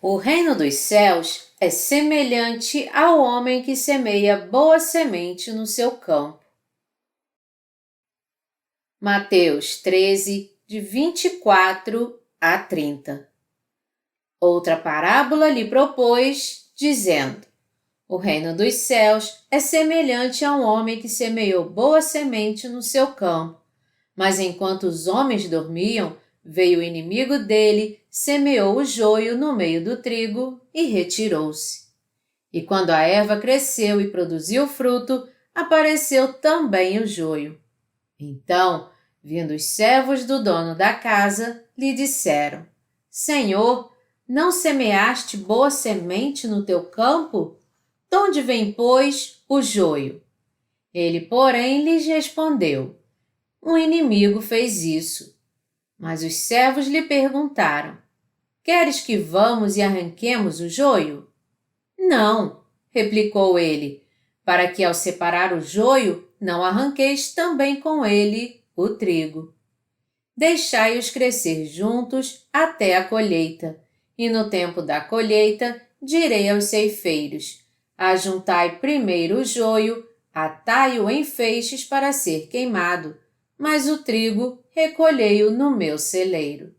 O reino dos céus é semelhante ao homem que semeia boa semente no seu campo. Mateus 13, de 24 a 30. Outra parábola lhe propôs, dizendo: O reino dos céus é semelhante a um homem que semeou boa semente no seu campo. Mas enquanto os homens dormiam, veio o inimigo dele, semeou o joio no meio do trigo e retirou-se. E quando a erva cresceu e produziu fruto, apareceu também o joio. Então, vindo os servos do dono da casa, lhe disseram: Senhor, não semeaste boa semente no teu campo? Donde vem, pois, o joio? Ele, porém, lhes respondeu: Um inimigo fez isso. Mas os servos lhe perguntaram: Queres que vamos e arranquemos o joio? Não, replicou ele, para que ao separar o joio, não arranqueis também com ele o trigo. Deixai-os crescer juntos até a colheita, e no tempo da colheita direi aos ceifeiros: Ajuntai primeiro o joio, atai-o em feixes para ser queimado, mas o trigo recolhei-o no meu celeiro.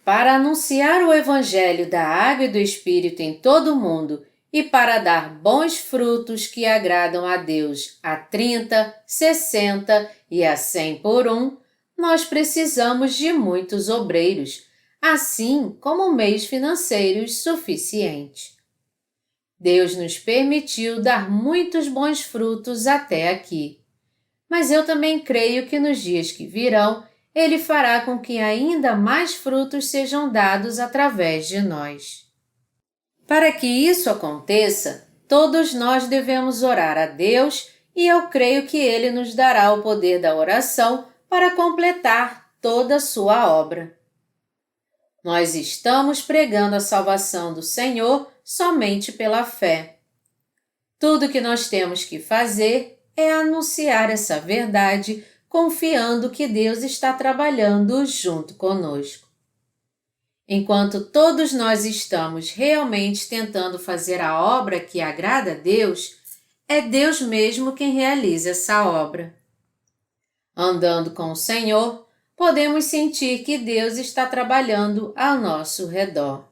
Para anunciar o Evangelho da Água e do Espírito em todo o mundo e para dar bons frutos que agradam a Deus a 30, 60 e a 100 por um, nós precisamos de muitos obreiros, assim como meios financeiros suficientes. Deus nos permitiu dar muitos bons frutos até aqui. Mas eu também creio que nos dias que virão, Ele fará com que ainda mais frutos sejam dados através de nós. Para que isso aconteça, todos nós devemos orar a Deus e eu creio que Ele nos dará o poder da oração para completar toda a sua obra. Nós estamos pregando a salvação do Senhor somente pela fé. Tudo que nós temos que fazer é anunciar essa verdade, confiando que Deus está trabalhando junto conosco. Enquanto todos nós estamos realmente tentando fazer a obra que agrada a Deus, é Deus mesmo quem realiza essa obra. Andando com o Senhor, podemos sentir que Deus está trabalhando ao nosso redor.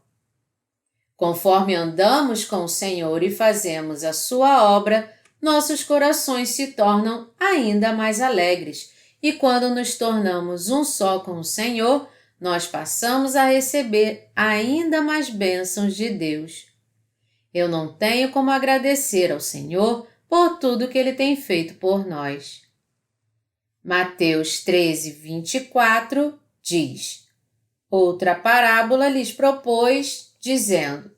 Conforme andamos com o Senhor e fazemos a sua obra, nossos corações se tornam ainda mais alegres e quando nos tornamos um só com o Senhor, nós passamos a receber ainda mais bênçãos de Deus. Eu não tenho como agradecer ao Senhor por tudo que Ele tem feito por nós. Mateus 13, 24 diz: Outra parábola lhes propôs, dizendo: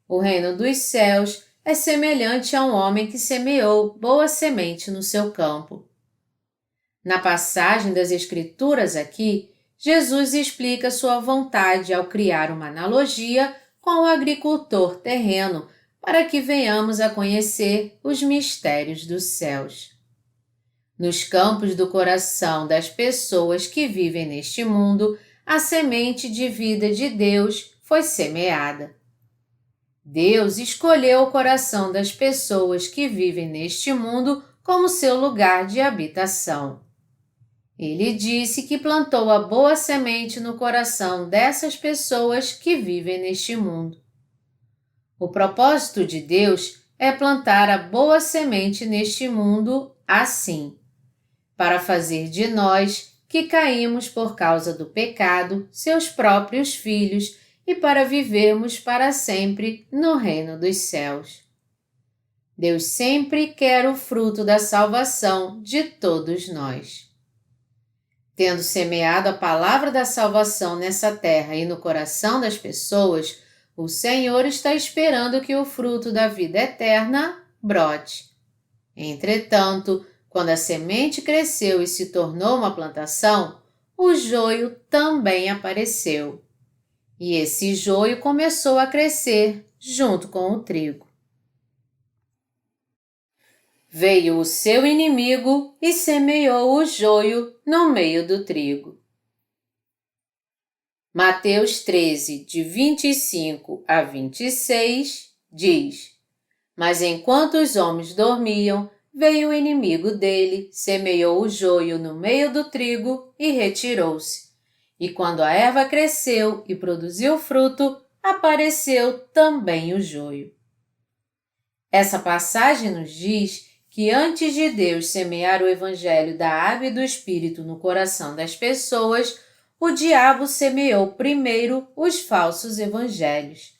O reino dos céus é semelhante a um homem que semeou boa semente no seu campo. Na passagem das Escrituras aqui, Jesus explica sua vontade ao criar uma analogia com o agricultor terreno para que venhamos a conhecer os mistérios dos céus. Nos campos do coração das pessoas que vivem neste mundo, a semente de vida de Deus foi semeada. Deus escolheu o coração das pessoas que vivem neste mundo como seu lugar de habitação. Ele disse que plantou a boa semente no coração dessas pessoas que vivem neste mundo. O propósito de Deus é plantar a boa semente neste mundo assim, para fazer de nós, que caímos por causa do pecado, seus próprios filhos, e para vivermos para sempre no reino dos céus. Deus sempre quer o fruto da salvação de todos nós. Tendo semeado a palavra da salvação nessa terra e no coração das pessoas, o Senhor está esperando que o fruto da vida eterna brote. Entretanto, quando a semente cresceu e se tornou uma plantação, o joio também apareceu. E esse joio começou a crescer junto com o trigo. Veio o seu inimigo e semeou o joio no meio do trigo. Mateus 13, de 25 a 26, diz: Mas enquanto os homens dormiam, veio o inimigo dele, semeou o joio no meio do trigo e retirou-se. E quando a erva cresceu e produziu fruto, apareceu também o joio. Essa passagem nos diz que antes de Deus semear o evangelho da água e do Espírito no coração das pessoas, o diabo semeou primeiro os falsos evangelhos.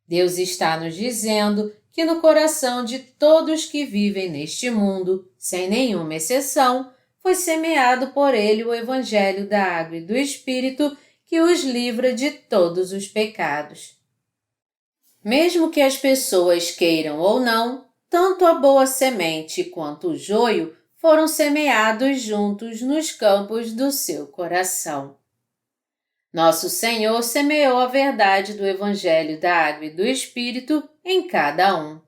Deus está nos dizendo que no coração de todos que vivem neste mundo, sem nenhuma exceção, foi semeado por Ele o evangelho da água e do Espírito que os livra de todos os pecados. Mesmo que as pessoas queiram ou não, tanto a boa semente quanto o joio foram semeados juntos nos campos do seu coração. Nosso Senhor semeou a verdade do Evangelho da Água e do Espírito em cada um.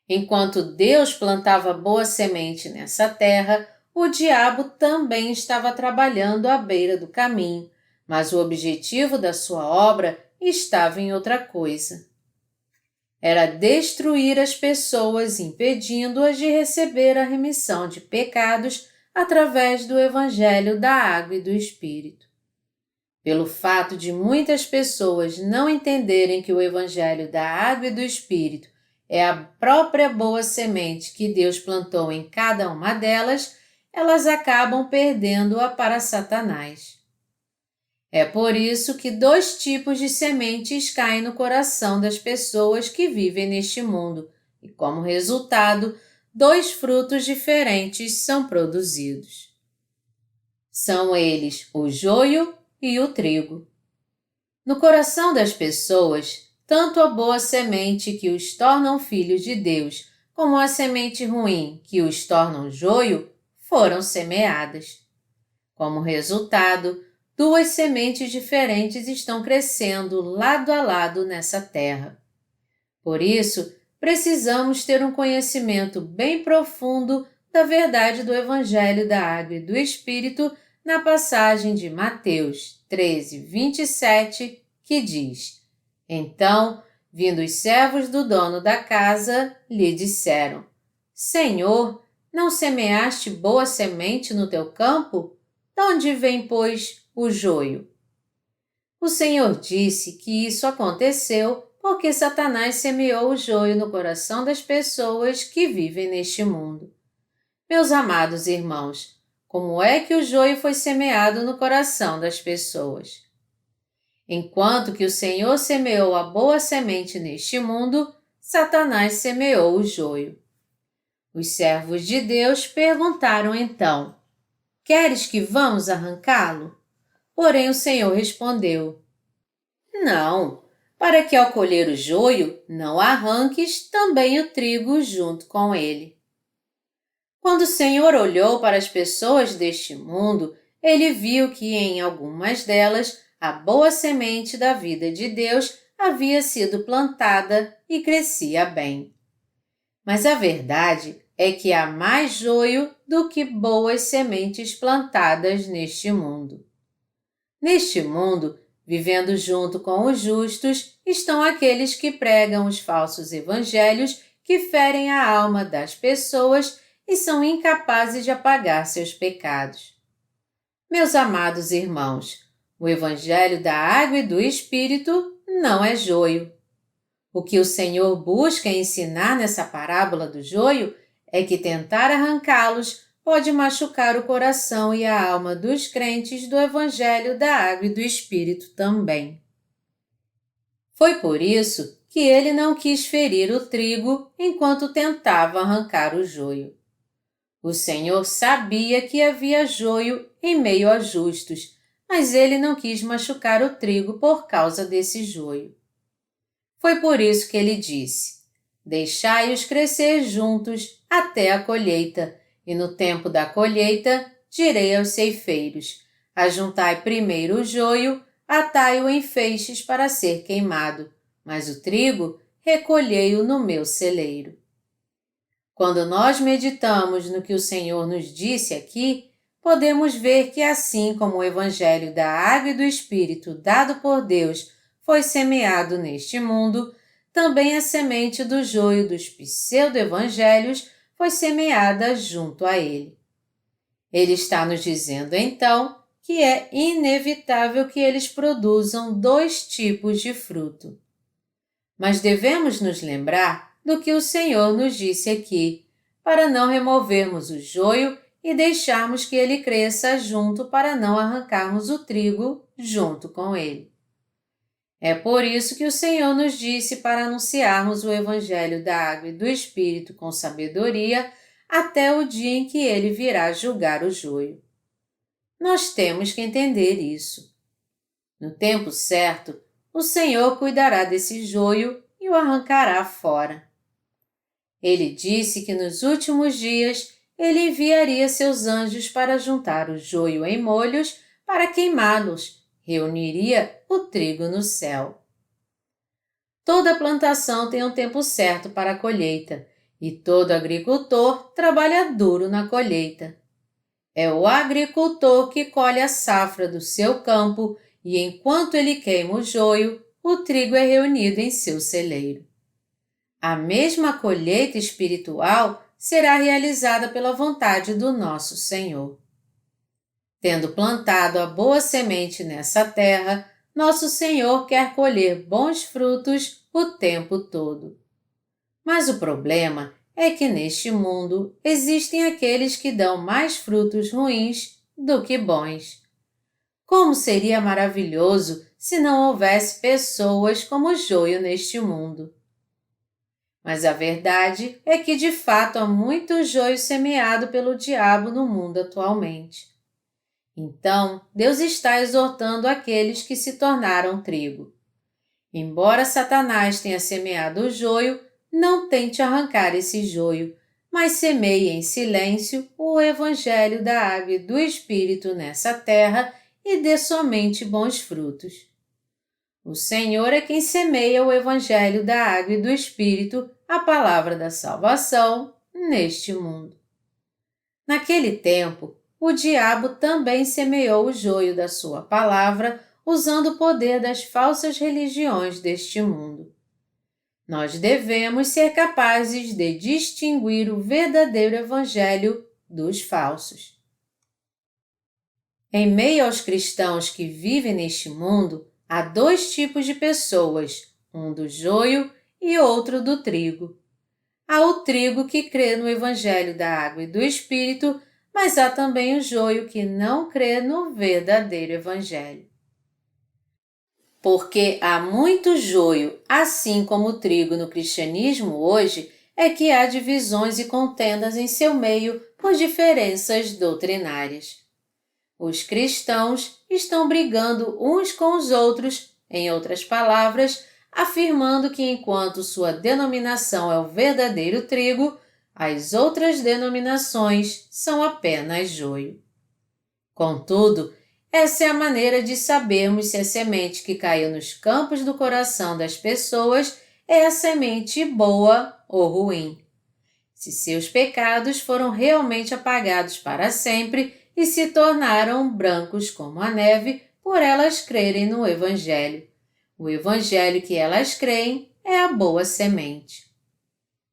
Enquanto Deus plantava boa semente nessa terra, o diabo também estava trabalhando à beira do caminho, mas o objetivo da sua obra estava em outra coisa. Era destruir as pessoas, impedindo-as de receber a remissão de pecados através do Evangelho da Água e do Espírito. Pelo fato de muitas pessoas não entenderem que o Evangelho da Água e do Espírito é a própria boa semente que Deus plantou em cada uma delas, elas acabam perdendo-a para Satanás. É por isso que 2 tipos de sementes caem no coração das pessoas que vivem neste mundo e, como resultado, 2 frutos diferentes são produzidos. São eles o joio e o trigo. No coração das pessoas, tanto a boa semente que os tornam filhos de Deus, como a semente ruim que os tornam joio, foram semeadas. Como resultado, 2 sementes diferentes estão crescendo lado a lado nessa terra. Por isso, precisamos ter um conhecimento bem profundo da verdade do Evangelho da Água e do Espírito na passagem de Mateus 13, 27, que diz: Então, vindo os servos do dono da casa, lhe disseram: Senhor, não semeaste boa semente no teu campo? De onde vem, pois, o joio? O Senhor disse que isso aconteceu porque Satanás semeou o joio no coração das pessoas que vivem neste mundo. Meus amados irmãos, como é que o joio foi semeado no coração das pessoas? Enquanto que o Senhor semeou a boa semente neste mundo, Satanás semeou o joio. Os servos de Deus perguntaram então: Queres que vamos arrancá-lo? Porém o Senhor respondeu: Não, para que ao colher o joio, não arranques também o trigo junto com ele. Quando o Senhor olhou para as pessoas deste mundo, ele viu que em algumas delas a boa semente da vida de Deus havia sido plantada e crescia bem. Mas a verdade é que há mais joio do que boas sementes plantadas neste mundo. Neste mundo, vivendo junto com os justos, estão aqueles que pregam os falsos evangelhos que ferem a alma das pessoas e são incapazes de apagar seus pecados. Meus amados irmãos, o Evangelho da Água e do Espírito não é joio. O que o Senhor busca ensinar nessa parábola do joio é que tentar arrancá-los pode machucar o coração e a alma dos crentes do Evangelho da Água e do Espírito também. Foi por isso que ele não quis ferir o trigo enquanto tentava arrancar o joio. O Senhor sabia que havia joio em meio a justos, mas ele não quis machucar o trigo por causa desse joio. Foi por isso que ele disse: Deixai-os crescer juntos até a colheita, e no tempo da colheita direi aos ceifeiros: Ajuntai primeiro o joio, atai-o em feixes para ser queimado, mas o trigo recolhei-o no meu celeiro. Quando nós meditamos no que o Senhor nos disse aqui, podemos ver que assim como o Evangelho da Água e do Espírito dado por Deus foi semeado neste mundo, também a semente do joio dos pseudo-evangelhos foi semeada junto a ele. Ele está nos dizendo, então, que é inevitável que eles produzam dois tipos de fruto. Mas devemos nos lembrar do que o Senhor nos disse aqui, para não removermos o joio e deixarmos que ele cresça junto para não arrancarmos o trigo junto com ele. É por isso que o Senhor nos disse para anunciarmos o Evangelho da Água e do Espírito com sabedoria até o dia em que ele virá julgar o joio. Nós temos que entender isso. No tempo certo, o Senhor cuidará desse joio e o arrancará fora. Ele disse que nos últimos dias ele enviaria seus anjos para juntar o joio em molhos para queimá-los, reuniria o trigo no céu. Toda plantação tem um tempo certo para a colheita, e todo agricultor trabalha duro na colheita. É o agricultor que colhe a safra do seu campo e enquanto ele queima o joio, o trigo é reunido em seu celeiro. A mesma colheita espiritual será realizada pela vontade do nosso Senhor. Tendo plantado a boa semente nessa terra, nosso Senhor quer colher bons frutos o tempo todo. Mas o problema é que neste mundo existem aqueles que dão mais frutos ruins do que bons. Como seria maravilhoso se não houvesse pessoas como joio neste mundo. Mas a verdade é que de fato há muito joio semeado pelo diabo no mundo atualmente. Então, Deus está exortando aqueles que se tornaram trigo. Embora Satanás tenha semeado o joio, não tente arrancar esse joio, mas semeie em silêncio o Evangelho da Água e do Espírito nessa terra e dê somente bons frutos. O Senhor é quem semeia o Evangelho da Água e do Espírito, a palavra da salvação, neste mundo. Naquele tempo, o diabo também semeou o joio da sua palavra, usando o poder das falsas religiões deste mundo. Nós devemos ser capazes de distinguir o verdadeiro evangelho dos falsos. Em meio aos cristãos que vivem neste mundo, há dois tipos de pessoas, um do joio e outro do trigo. Há o trigo que crê no evangelho da água e do Espírito, mas há também o joio que não crê no verdadeiro evangelho. Porque há muito joio, assim como o trigo no cristianismo hoje, é que há divisões e contendas em seu meio por diferenças doutrinárias. Os cristãos estão brigando uns com os outros, em outras palavras, afirmando que enquanto sua denominação é o verdadeiro trigo, as outras denominações são apenas joio. Contudo, essa é a maneira de sabermos se a semente que caiu nos campos do coração das pessoas é a semente boa ou ruim. Se seus pecados foram realmente apagados para sempre e se tornaram brancos como a neve por elas crerem no Evangelho. O Evangelho que elas creem é a boa semente.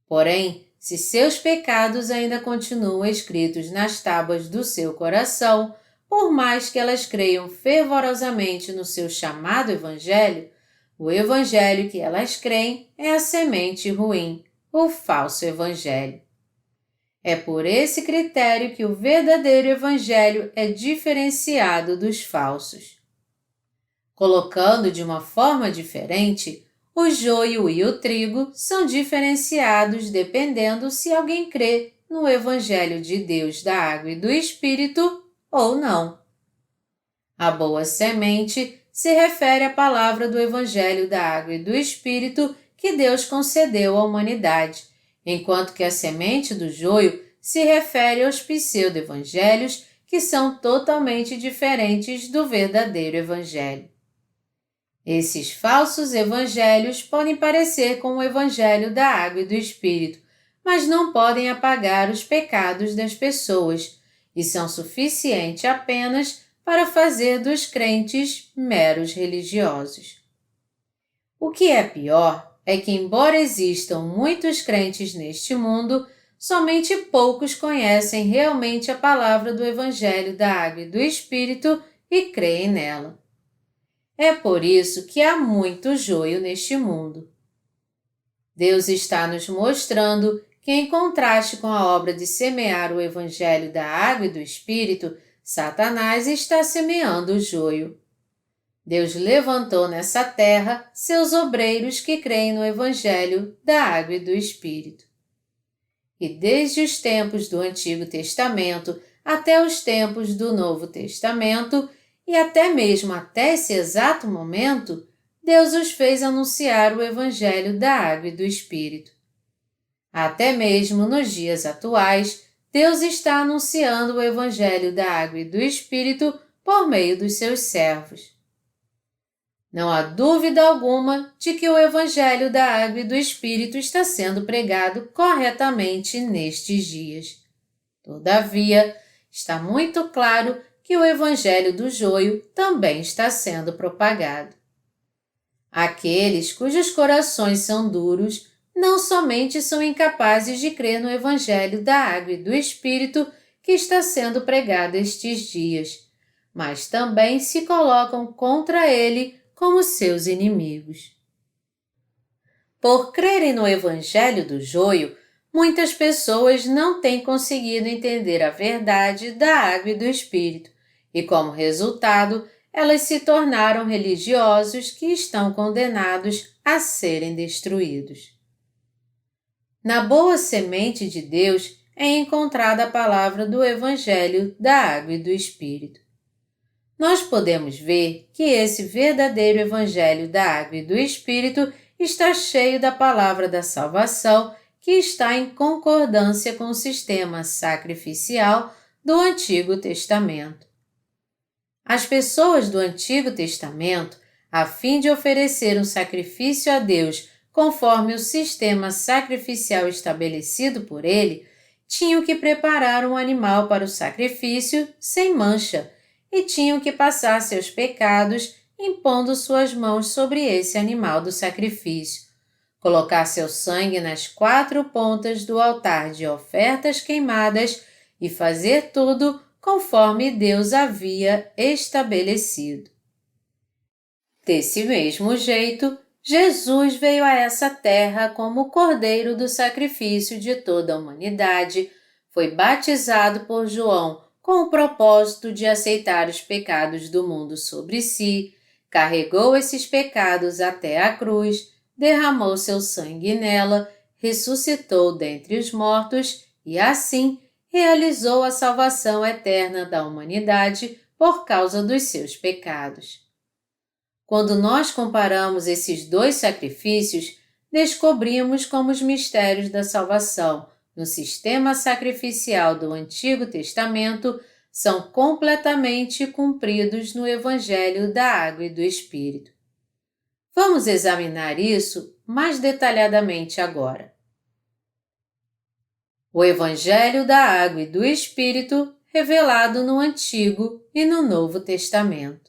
Porém, se seus pecados ainda continuam escritos nas tábuas do seu coração, por mais que elas creiam fervorosamente no seu chamado Evangelho, o Evangelho que elas creem é a semente ruim, o falso Evangelho. É por esse critério que o verdadeiro Evangelho é diferenciado dos falsos. Colocando de uma forma diferente, o joio e o trigo são diferenciados dependendo se alguém crê no Evangelho de Deus da água e do Espírito ou não. A boa semente se refere à palavra do Evangelho da água e do Espírito que Deus concedeu à humanidade, enquanto que a semente do joio se refere aos pseudo-evangelhos que são totalmente diferentes do verdadeiro Evangelho. Esses falsos evangelhos podem parecer com o Evangelho da água e do Espírito, mas não podem apagar os pecados das pessoas, e são suficientes apenas para fazer dos crentes meros religiosos. O que é pior é que, embora existam muitos crentes neste mundo, somente poucos conhecem realmente a palavra do Evangelho da Água e do Espírito e creem nela. É por isso que há muito joio neste mundo. Deus está nos mostrando que, em contraste com a obra de semear o Evangelho da Água e do Espírito, Satanás está semeando o joio. Deus levantou nessa terra seus obreiros que creem no Evangelho da Água e do Espírito. E desde os tempos do Antigo Testamento até os tempos do Novo Testamento, e até mesmo até esse exato momento, Deus os fez anunciar o Evangelho da Água e do Espírito. Até mesmo nos dias atuais, Deus está anunciando o Evangelho da Água e do Espírito por meio dos seus servos. Não há dúvida alguma de que o Evangelho da Água e do Espírito está sendo pregado corretamente nestes dias. Todavia, está muito claro que o Evangelho do joio também está sendo propagado. Aqueles cujos corações são duros não somente são incapazes de crer no Evangelho da Água e do Espírito que está sendo pregado estes dias, mas também se colocam contra ele como seus inimigos. Por crerem no Evangelho do joio, muitas pessoas não têm conseguido entender a verdade da Água e do Espírito, e como resultado, elas se tornaram religiosos que estão condenados a serem destruídos. Na boa semente de Deus é encontrada a palavra do Evangelho da Água e do Espírito. Nós podemos ver que esse verdadeiro Evangelho da Água e do Espírito está cheio da palavra da salvação que está em concordância com o sistema sacrificial do Antigo Testamento. As pessoas do Antigo Testamento, a fim de oferecer um sacrifício a Deus conforme o sistema sacrificial estabelecido por ele, tinham que preparar um animal para o sacrifício sem mancha e tinham que passar seus pecados impondo suas mãos sobre esse animal do sacrifício, colocar seu sangue nas 4 pontas do altar de ofertas queimadas e fazer tudo conforme Deus havia estabelecido. Desse mesmo jeito, Jesus veio a essa terra como o Cordeiro do sacrifício de toda a humanidade, foi batizado por João com o propósito de aceitar os pecados do mundo sobre si, carregou esses pecados até a cruz, derramou seu sangue nela, ressuscitou dentre os mortos e, assim, realizou a salvação eterna da humanidade por causa dos seus pecados. Quando nós comparamos esses dois sacrifícios, descobrimos como os mistérios da salvação no sistema sacrificial do Antigo Testamento são completamente cumpridos no Evangelho da Água e do Espírito. Vamos examinar isso mais detalhadamente agora. O Evangelho da Água e do Espírito revelado no Antigo e no Novo Testamento.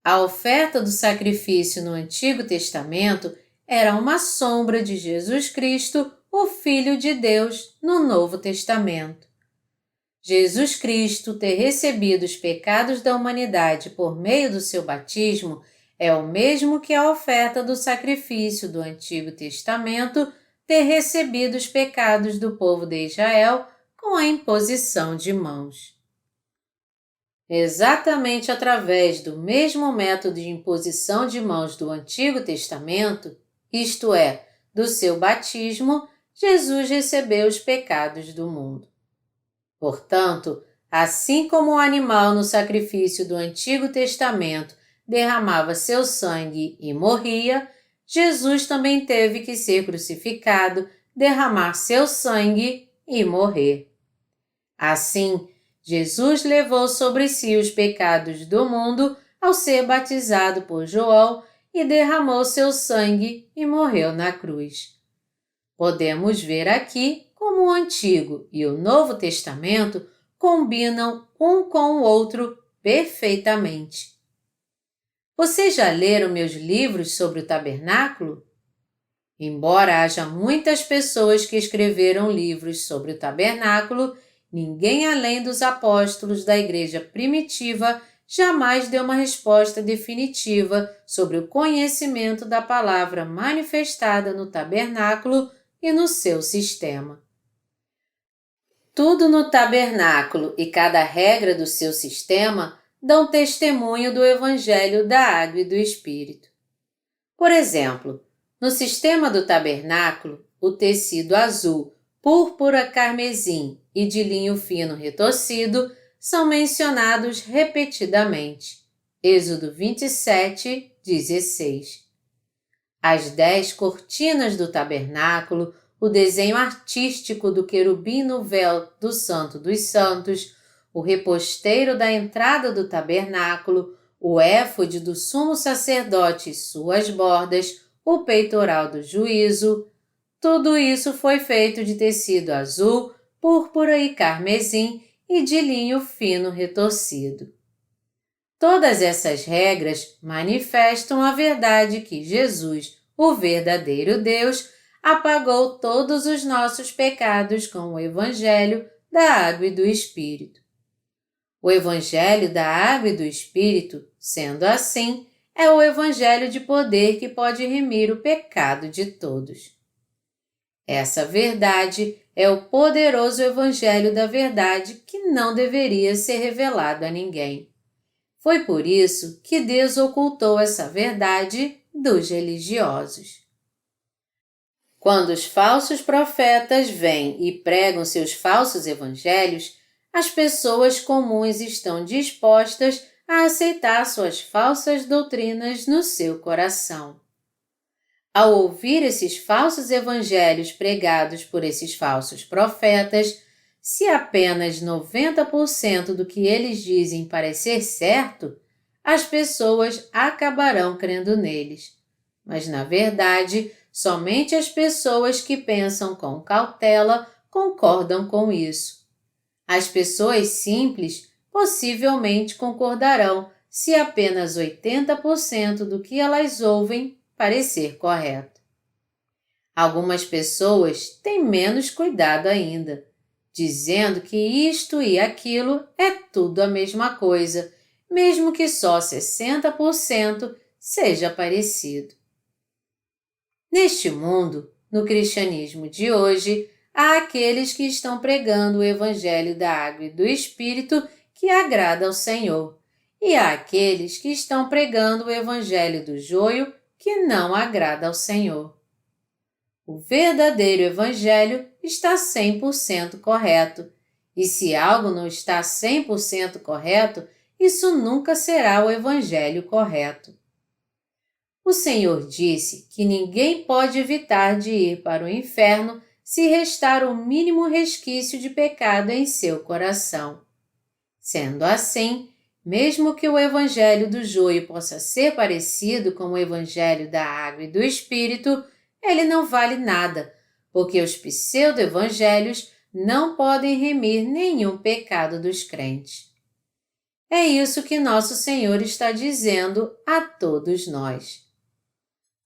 A oferta do sacrifício no Antigo Testamento era uma sombra de Jesus Cristo, o Filho de Deus, no Novo Testamento. Jesus Cristo ter recebido os pecados da humanidade por meio do seu batismo é o mesmo que a oferta do sacrifício do Antigo Testamento ter recebido os pecados do povo de Israel com a imposição de mãos. Exatamente através do mesmo método de imposição de mãos do Antigo Testamento, isto é, do seu batismo, Jesus recebeu os pecados do mundo. Portanto, assim como o animal no sacrifício do Antigo Testamento derramava seu sangue e morria, Jesus também teve que ser crucificado, derramar seu sangue e morrer. Assim, Jesus levou sobre si os pecados do mundo ao ser batizado por João e derramou seu sangue e morreu na cruz. Podemos ver aqui como o Antigo e o Novo Testamento combinam um com o outro perfeitamente. Vocês já leram meus livros sobre o tabernáculo? Embora haja muitas pessoas que escreveram livros sobre o tabernáculo, ninguém além dos apóstolos da igreja primitiva jamais deu uma resposta definitiva sobre o conhecimento da palavra manifestada no tabernáculo e no seu sistema. Tudo no tabernáculo e cada regra do seu sistema dão testemunho do Evangelho da Água e do Espírito. Por exemplo, no sistema do tabernáculo, o tecido azul, púrpura carmesim e de linho fino retorcido são mencionados repetidamente. Êxodo 27, 16. As 10 cortinas do tabernáculo, o desenho artístico do querubim no véu do Santo dos Santos, o reposteiro da entrada do tabernáculo, o éfode do sumo sacerdote e suas bordas, o peitoral do juízo, tudo isso foi feito de tecido azul, púrpura e carmesim e de linho fino retorcido. Todas essas regras manifestam a verdade que Jesus, o verdadeiro Deus, apagou todos os nossos pecados com o Evangelho da Água e do Espírito. O Evangelho da Água e do Espírito, sendo assim, é o Evangelho de poder que pode remir o pecado de todos. Essa verdade é o poderoso Evangelho da verdade que não deveria ser revelado a ninguém. Foi por isso que Deus ocultou essa verdade dos religiosos. Quando os falsos profetas vêm e pregam seus falsos evangelhos, as pessoas comuns estão dispostas a aceitar suas falsas doutrinas no seu coração. Ao ouvir esses falsos evangelhos pregados por esses falsos profetas, se apenas 90% do que eles dizem parecer certo, as pessoas acabarão crendo neles. Mas, na verdade, somente as pessoas que pensam com cautela concordam com isso. As pessoas simples possivelmente concordarão se apenas 80% do que elas ouvem parecer correto. Algumas pessoas têm menos cuidado ainda, dizendo que isto e aquilo é tudo a mesma coisa, mesmo que só 60% seja parecido. Neste mundo, no cristianismo de hoje, há aqueles que estão pregando o Evangelho da Água e do Espírito que agrada ao Senhor, e há aqueles que estão pregando o Evangelho do joio que não agrada ao Senhor. O verdadeiro Evangelho está 100% correto, e se algo não está 100% correto, isso nunca será o Evangelho correto. O Senhor disse que ninguém pode evitar de ir para o inferno se restar o mínimo resquício de pecado em seu coração. Sendo assim, mesmo que o Evangelho do joio possa ser parecido com o Evangelho da Água e do Espírito, ele não vale nada, porque os pseudo-evangelhos não podem remir nenhum pecado dos crentes. É isso que nosso Senhor está dizendo a todos nós.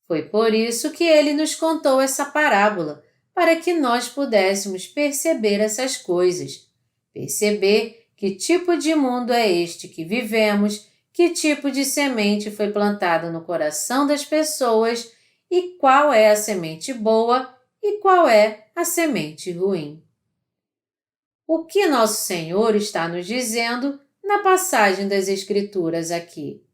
Foi por isso que ele nos contou essa parábola, para que nós pudéssemos perceber essas coisas, perceber que tipo de mundo é este que vivemos, que tipo de semente foi plantada no coração das pessoas e qual é a semente boa e qual é a semente ruim. O que nosso Senhor está nos dizendo na passagem das Escrituras aqui?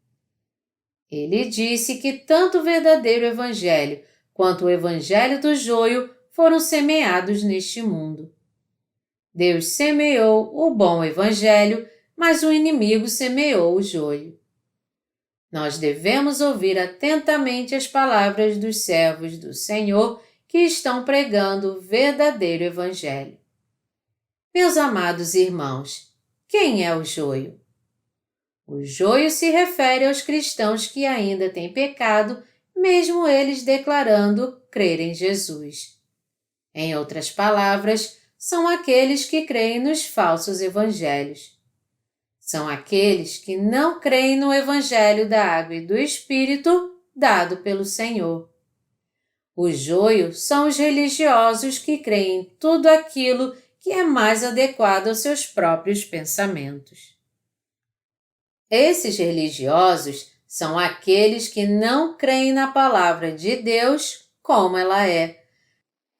Ele disse que tanto o verdadeiro Evangelho quanto o Evangelho do joio foram semeados neste mundo. Deus semeou o bom Evangelho, mas o inimigo semeou o joio. Nós devemos ouvir atentamente as palavras dos servos do Senhor que estão pregando o verdadeiro Evangelho. Meus amados irmãos, quem é o joio? O joio se refere aos cristãos que ainda têm pecado, mesmo eles declarando crer em Jesus. Em outras palavras, são aqueles que creem nos falsos evangelhos. São aqueles que não creem no Evangelho da Água e do Espírito dado pelo Senhor. O joio são os religiosos que creem em tudo aquilo que é mais adequado aos seus próprios pensamentos. Esses religiosos são aqueles que não creem na palavra de Deus como ela é,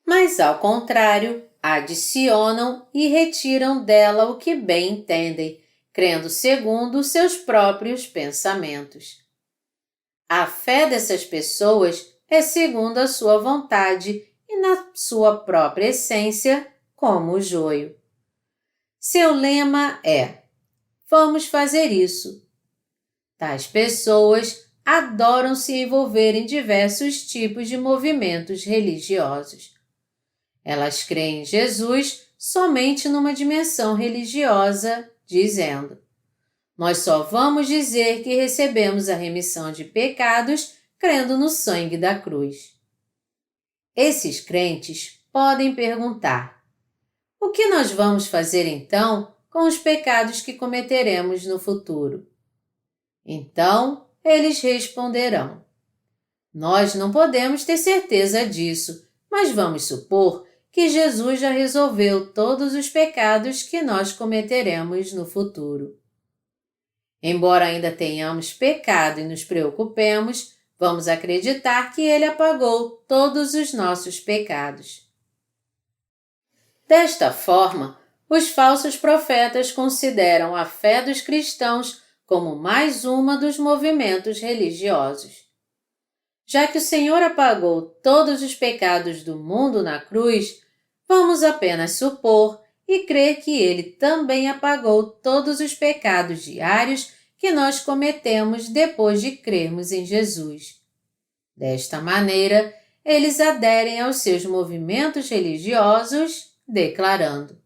mas, ao contrário, adicionam e retiram dela o que bem entendem, crendo segundo seus próprios pensamentos. A fé dessas pessoas é segundo a sua vontade e na sua própria essência, como o joio. Seu lema é: vamos fazer isso. Tais pessoas adoram se envolver em diversos tipos de movimentos religiosos. Elas creem em Jesus somente numa dimensão religiosa, dizendo: nós só vamos dizer que recebemos a remissão de pecados crendo no sangue da cruz. Esses crentes podem perguntar: o que nós vamos fazer então com os pecados que cometeremos no futuro? Então, eles responderão: nós não podemos ter certeza disso, mas vamos supor que Jesus já resolveu todos os pecados que nós cometeremos no futuro. Embora ainda tenhamos pecado e nos preocupemos, vamos acreditar que Ele apagou todos os nossos pecados. Desta forma, os falsos profetas consideram a fé dos cristãos como mais uma dos movimentos religiosos. Já que o Senhor apagou todos os pecados do mundo na cruz, vamos apenas supor e crer que Ele também apagou todos os pecados diários que nós cometemos depois de crermos em Jesus. Desta maneira, eles aderem aos seus movimentos religiosos, declarando: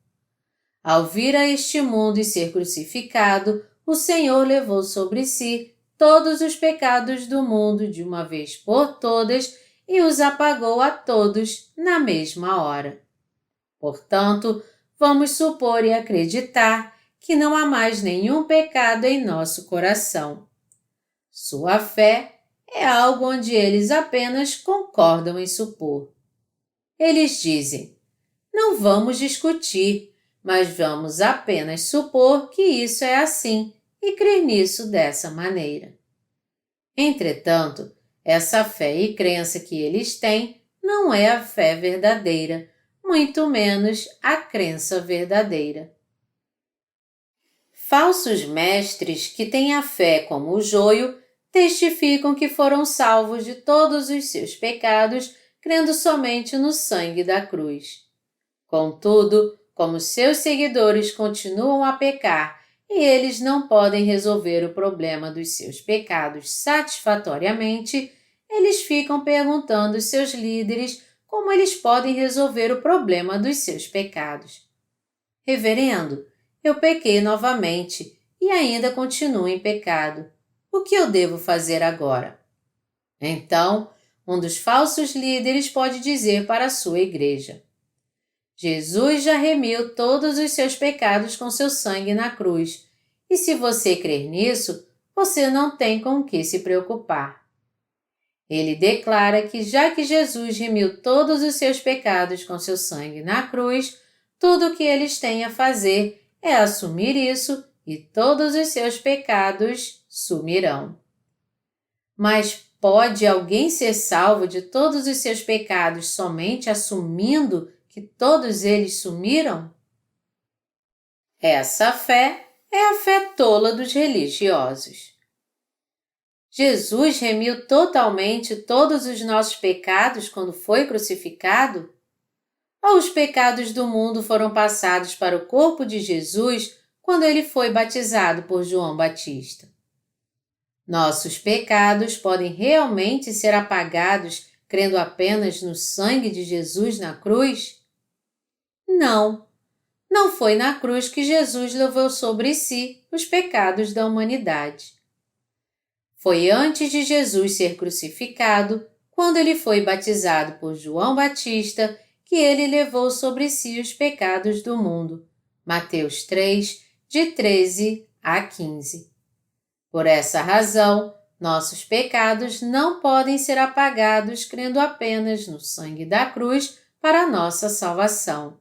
ao vir a este mundo e ser crucificado, o Senhor levou sobre si todos os pecados do mundo de uma vez por todas e os apagou a todos na mesma hora. Portanto, vamos supor e acreditar que não há mais nenhum pecado em nosso coração. Sua fé é algo onde eles apenas concordam em supor. Eles dizem: não vamos discutir, mas vamos apenas supor que isso é assim e crer nisso dessa maneira. Entretanto, essa fé e crença que eles têm não é a fé verdadeira, muito menos a crença verdadeira. Falsos mestres que têm a fé como o joio testificam que foram salvos de todos os seus pecados crendo somente no sangue da cruz. Contudo, como seus seguidores continuam a pecar e eles não podem resolver o problema dos seus pecados satisfatoriamente, eles ficam perguntando aos seus líderes como eles podem resolver o problema dos seus pecados. Reverendo, eu pequei novamente e ainda continuo em pecado. O que eu devo fazer agora? Então, um dos falsos líderes pode dizer para a sua igreja: Jesus já remiu todos os seus pecados com seu sangue na cruz, e se você crer nisso, você não tem com o que se preocupar. Ele declara que já que Jesus remiu todos os seus pecados com seu sangue na cruz, tudo o que eles têm a fazer é assumir isso e todos os seus pecados sumirão. Mas pode alguém ser salvo de todos os seus pecados somente assumindo que todos eles sumiram? Essa fé é a fé tola dos religiosos. Jesus remiu totalmente todos os nossos pecados quando foi crucificado? Ou os pecados do mundo foram passados para o corpo de Jesus quando ele foi batizado por João Batista? Nossos pecados podem realmente ser apagados crendo apenas no sangue de Jesus na cruz? Não. Não foi na cruz que Jesus levou sobre si os pecados da humanidade. Foi antes de Jesus ser crucificado, quando ele foi batizado por João Batista, que ele levou sobre si os pecados do mundo. Mateus 3, de 13 a 15. Por essa razão, nossos pecados não podem ser apagados crendo apenas no sangue da cruz para nossa salvação.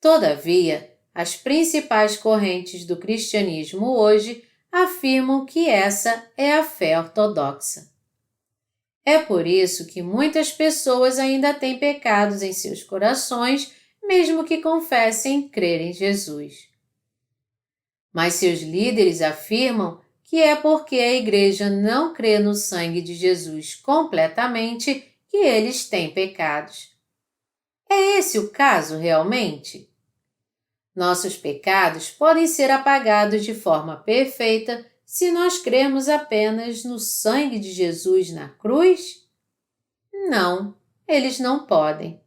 Todavia, as principais correntes do cristianismo hoje afirmam que essa é a fé ortodoxa. É por isso que muitas pessoas ainda têm pecados em seus corações, mesmo que confessem crer em Jesus. Mas seus líderes afirmam que é porque a igreja não crê no sangue de Jesus completamente que eles têm pecados. É esse o caso realmente? Nossos pecados podem ser apagados de forma perfeita se nós cremos apenas no sangue de Jesus na cruz? Não, eles não podem.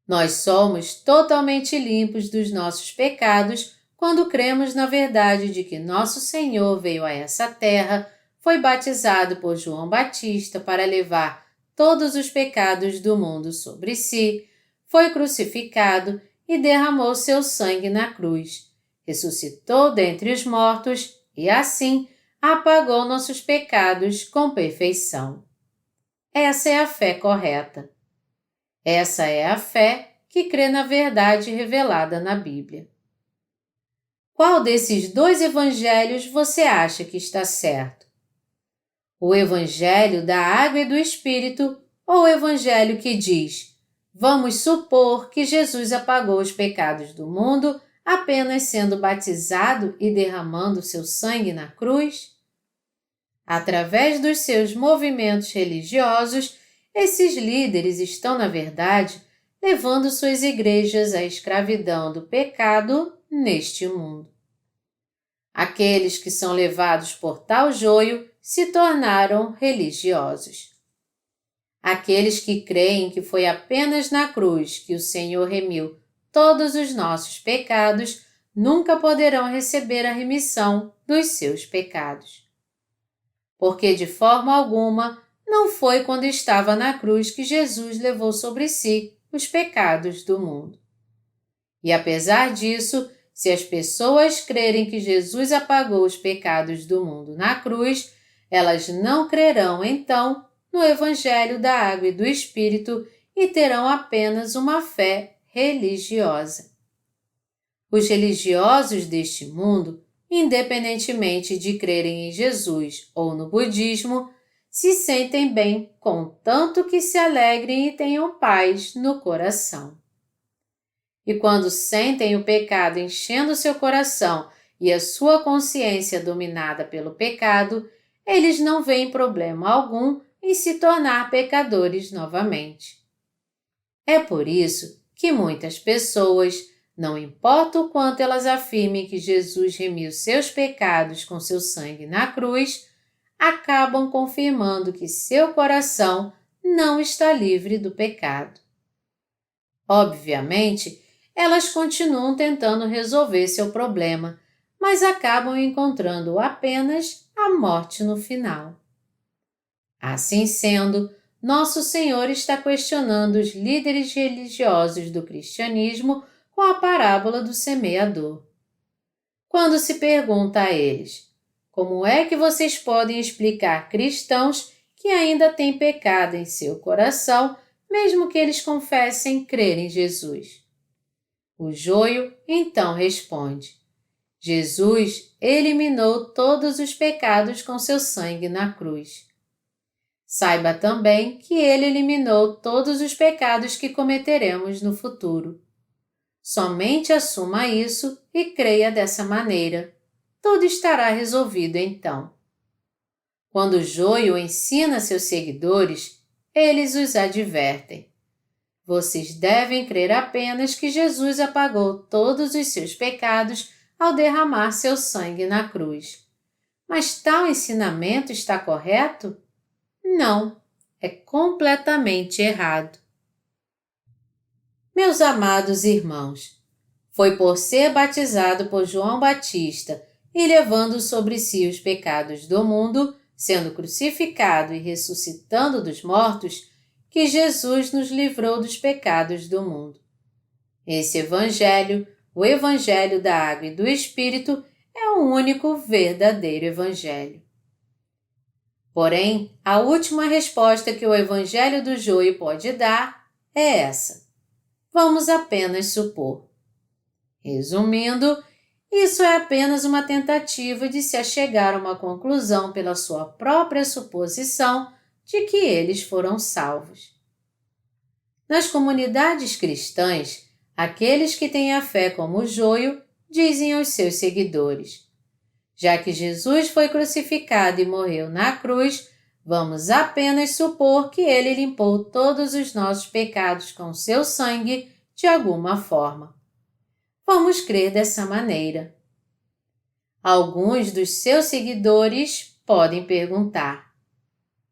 Nós somos totalmente limpos dos nossos pecados quando cremos na verdade de que nosso Senhor veio a essa terra, foi batizado por João Batista para levar todos os pecados do mundo sobre si, foi crucificado e derramou seu sangue na cruz, ressuscitou dentre os mortos e, assim, apagou nossos pecados com perfeição. Essa é a fé correta. Essa é a fé que crê na verdade revelada na Bíblia. Qual desses dois evangelhos você acha que está certo? O evangelho da água e do Espírito ou o evangelho que diz: vamos supor que Jesus apagou os pecados do mundo apenas sendo batizado e derramando seu sangue na cruz? Através dos seus movimentos religiosos, esses líderes estão, na verdade, levando suas igrejas à escravidão do pecado neste mundo. Aqueles que são levados por tal joio se tornaram religiosos. Aqueles que creem que foi apenas na cruz que o Senhor remiu todos os nossos pecados nunca poderão receber a remissão dos seus pecados. Porque de forma alguma não foi quando estava na cruz que Jesus levou sobre si os pecados do mundo. E apesar disso, se as pessoas crerem que Jesus apagou os pecados do mundo na cruz, elas não crerão então no Evangelho da Água e do Espírito e terão apenas uma fé religiosa. Os religiosos deste mundo, independentemente de crerem em Jesus ou no budismo, se sentem bem contanto que se alegrem e tenham paz no coração. E quando sentem o pecado enchendo seu coração e a sua consciência dominada pelo pecado, eles não veem problema algum em se tornar pecadores novamente. É por isso que muitas pessoas, não importa o quanto elas afirmem que Jesus remiu seus pecados com seu sangue na cruz, acabam confirmando que seu coração não está livre do pecado. Obviamente, elas continuam tentando resolver seu problema, mas acabam encontrando apenas a morte no final. Assim sendo, nosso Senhor está questionando os líderes religiosos do cristianismo com a parábola do semeador. Quando se pergunta a eles: como é que vocês podem explicar cristãos que ainda têm pecado em seu coração, mesmo que eles confessem crer em Jesus? O joio então responde: Jesus eliminou todos os pecados com seu sangue na cruz. Saiba também que ele eliminou todos os pecados que cometeremos no futuro. Somente assuma isso e creia dessa maneira. Tudo estará resolvido então. Quando o joio ensina seus seguidores, eles os advertem. Vocês devem crer apenas que Jesus apagou todos os seus pecados ao derramar seu sangue na cruz. Mas tal ensinamento está correto? Não, é completamente errado. Meus amados irmãos, foi por ser batizado por João Batista e levando sobre si os pecados do mundo, sendo crucificado e ressuscitando dos mortos, que Jesus nos livrou dos pecados do mundo. Esse Evangelho, o Evangelho da Água e do Espírito, é o único verdadeiro Evangelho. Porém, a última resposta que o Evangelho do joio pode dar é essa: vamos apenas supor. Resumindo, isso é apenas uma tentativa de se achegar a uma conclusão pela sua própria suposição de que eles foram salvos. Nas comunidades cristãs, aqueles que têm a fé como o joio dizem aos seus seguidores: já que Jesus foi crucificado e morreu na cruz, vamos apenas supor que ele limpou todos os nossos pecados com seu sangue de alguma forma. Vamos crer dessa maneira. Alguns dos seus seguidores podem perguntar: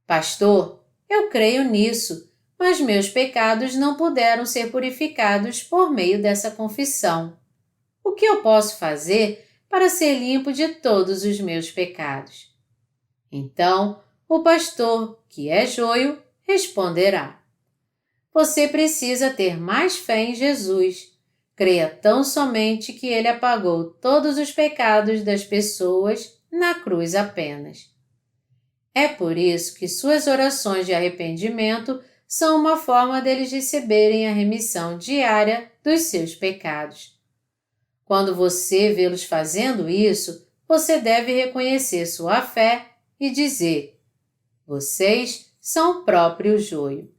pastor, eu creio nisso, mas meus pecados não puderam ser purificados por meio dessa confissão. O que eu posso fazer para ser limpo de todos os meus pecados? Então, o pastor, que é joio, responderá: você precisa ter mais fé em Jesus. Creia tão somente que ele apagou todos os pecados das pessoas na cruz apenas. É por isso que suas orações de arrependimento são uma forma deles receberem a remissão diária dos seus pecados. Quando você vê-los fazendo isso, você deve reconhecer sua fé e dizer: vocês são o próprio joio.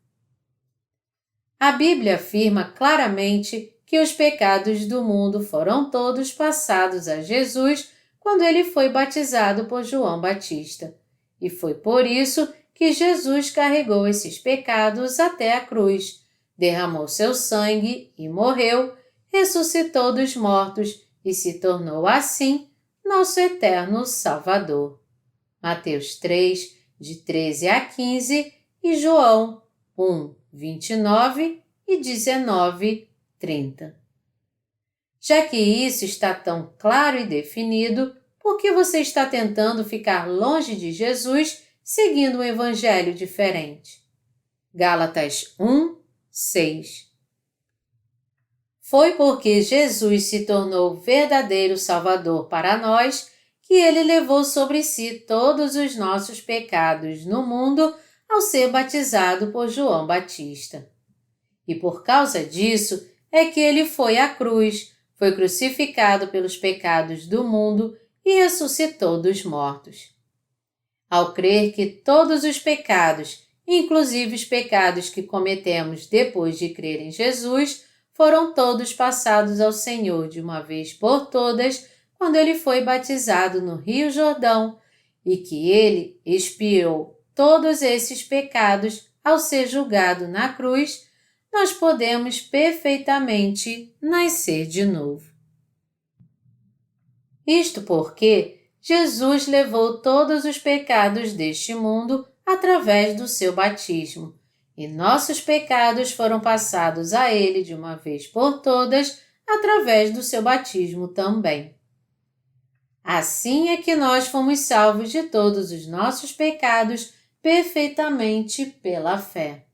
A Bíblia afirma claramente que os pecados do mundo foram todos passados a Jesus quando ele foi batizado por João Batista. E foi por isso que Jesus carregou esses pecados até a cruz, derramou seu sangue e morreu, ressuscitou dos mortos e se tornou assim nosso eterno Salvador. Mateus 3, de 13 a 15 e João 1, 29 e 19, 30. Já que isso está tão claro e definido, por que você está tentando ficar longe de Jesus seguindo um evangelho diferente? Gálatas 1, 6. Foi porque Jesus se tornou o verdadeiro Salvador para nós que ele levou sobre si todos os nossos pecados no mundo ao ser batizado por João Batista. E por causa disso é que ele foi à cruz, foi crucificado pelos pecados do mundo e ressuscitou dos mortos. Ao crer que todos os pecados, inclusive os pecados que cometemos depois de crer em Jesus, foram todos passados ao Senhor de uma vez por todas, quando ele foi batizado no Rio Jordão, e que ele expiou todos esses pecados ao ser julgado na cruz, nós podemos perfeitamente nascer de novo. Isto porque Jesus levou todos os pecados deste mundo através do seu batismo, e nossos pecados foram passados a ele de uma vez por todas através do seu batismo também. Assim é que nós fomos salvos de todos os nossos pecados perfeitamente pela fé.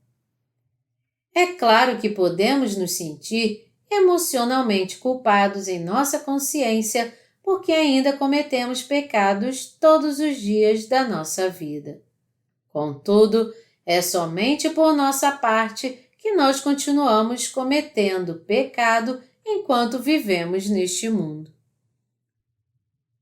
É claro que podemos nos sentir emocionalmente culpados em nossa consciência porque ainda cometemos pecados todos os dias da nossa vida. Contudo, é somente por nossa parte que nós continuamos cometendo pecado enquanto vivemos neste mundo.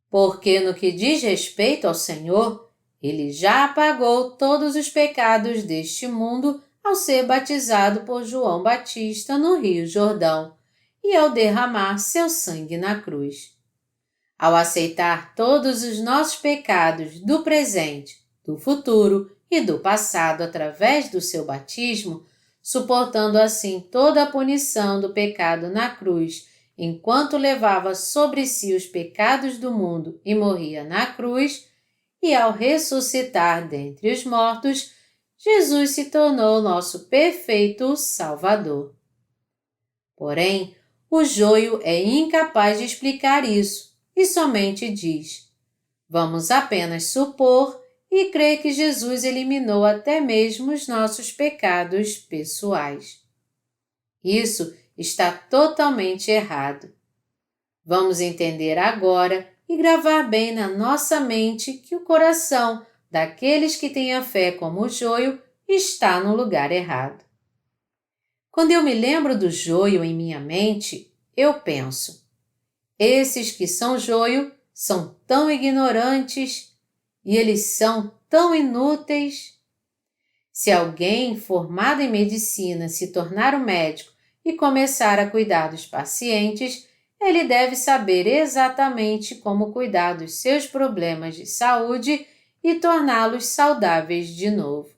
Porque no que diz respeito ao Senhor, ele já apagou todos os pecados deste mundo ao ser batizado por João Batista no Rio Jordão e ao derramar seu sangue na cruz. Ao aceitar todos os nossos pecados do presente, do futuro e do passado através do seu batismo, suportando assim toda a punição do pecado na cruz, enquanto levava sobre si os pecados do mundo e morria na cruz, e ao ressuscitar dentre os mortos, Jesus se tornou nosso perfeito Salvador. Porém, o joio é incapaz de explicar isso e somente diz: vamos apenas supor e crê que Jesus eliminou até mesmo os nossos pecados pessoais. Isso está totalmente errado. Vamos entender agora e gravar bem na nossa mente que o coração daqueles que têm a fé como o joio está no lugar errado. Quando eu me lembro do joio em minha mente, eu penso: esses que são joio são tão ignorantes e eles são tão inúteis. Se alguém formado em medicina se tornar um médico e começar a cuidar dos pacientes, ele deve saber exatamente como cuidar dos seus problemas de saúde e torná-los saudáveis de novo.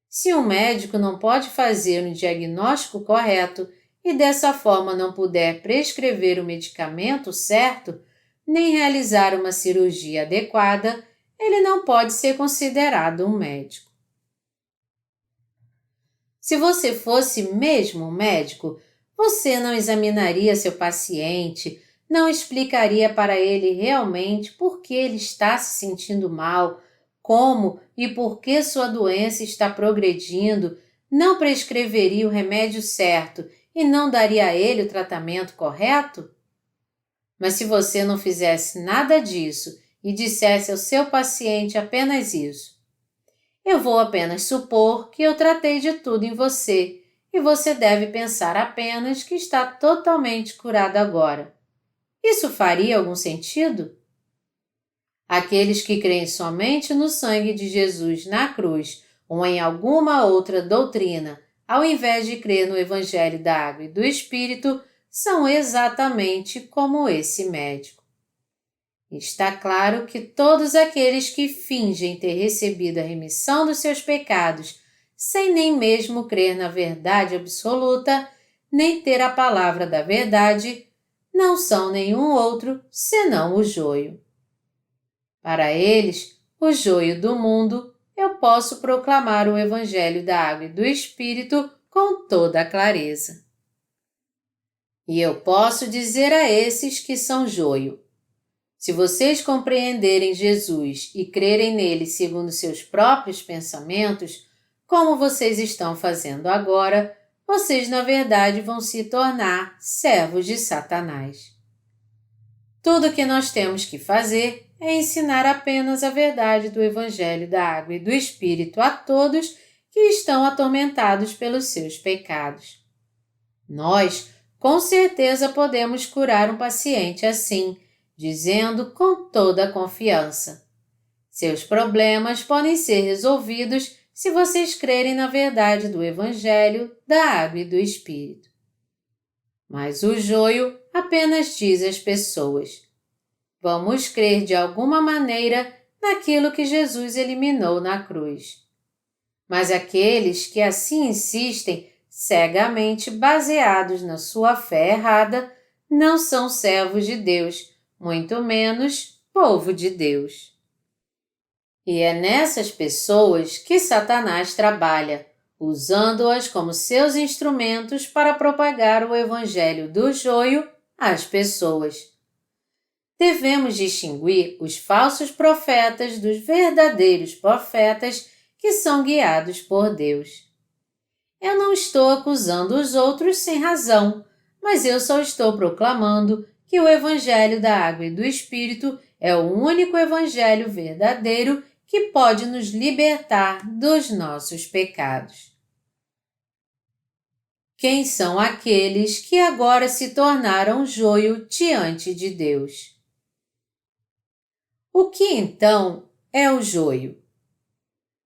Se um médico não pode fazer um diagnóstico correto e dessa forma não puder prescrever o medicamento certo, nem realizar uma cirurgia adequada, ele não pode ser considerado um médico. Se você fosse mesmo um médico, você não examinaria seu paciente, não explicaria para ele realmente por que ele está se sentindo mal, como e por que sua doença está progredindo, não prescreveria o remédio certo e não daria a ele o tratamento correto? Mas se você não fizesse nada disso e dissesse ao seu paciente apenas isso: eu vou apenas supor que eu tratei de tudo em você e você deve pensar apenas que está totalmente curado agora. Isso faria algum sentido? Aqueles que creem somente no sangue de Jesus na cruz ou em alguma outra doutrina, ao invés de crer no Evangelho da Água e do Espírito, são exatamente como esse médico. Está claro que todos aqueles que fingem ter recebido a remissão dos seus pecados, sem nem mesmo crer na verdade absoluta, nem ter a palavra da verdade, não são nenhum outro senão o joio. Para eles, o joio do mundo, eu posso proclamar o Evangelho da Água e do Espírito com toda a clareza. E eu posso dizer a esses que são joio: se vocês compreenderem Jesus e crerem nele segundo seus próprios pensamentos, como vocês estão fazendo agora, vocês na verdade vão se tornar servos de Satanás. Tudo o que nós temos que fazer é ensinar apenas a verdade do Evangelho da Água e do Espírito a todos que estão atormentados pelos seus pecados. Nós, com certeza, podemos curar um paciente assim, dizendo com toda a confiança: seus problemas podem ser resolvidos se vocês crerem na verdade do Evangelho, da Água e do Espírito. Mas o joio apenas diz às pessoas: vamos crer de alguma maneira naquilo que Jesus eliminou na cruz. Mas aqueles que assim insistem, cegamente baseados na sua fé errada, não são servos de Deus, muito menos povo de Deus. E é nessas pessoas que Satanás trabalha, usando-as como seus instrumentos para propagar o evangelho do joio às pessoas. Devemos distinguir os falsos profetas dos verdadeiros profetas que são guiados por Deus. Eu não estou acusando os outros sem razão, mas eu só estou proclamando que o Evangelho da Água e do Espírito é o único Evangelho verdadeiro que pode nos libertar dos nossos pecados. Quem são aqueles que agora se tornaram joio diante de Deus? O que então é o joio?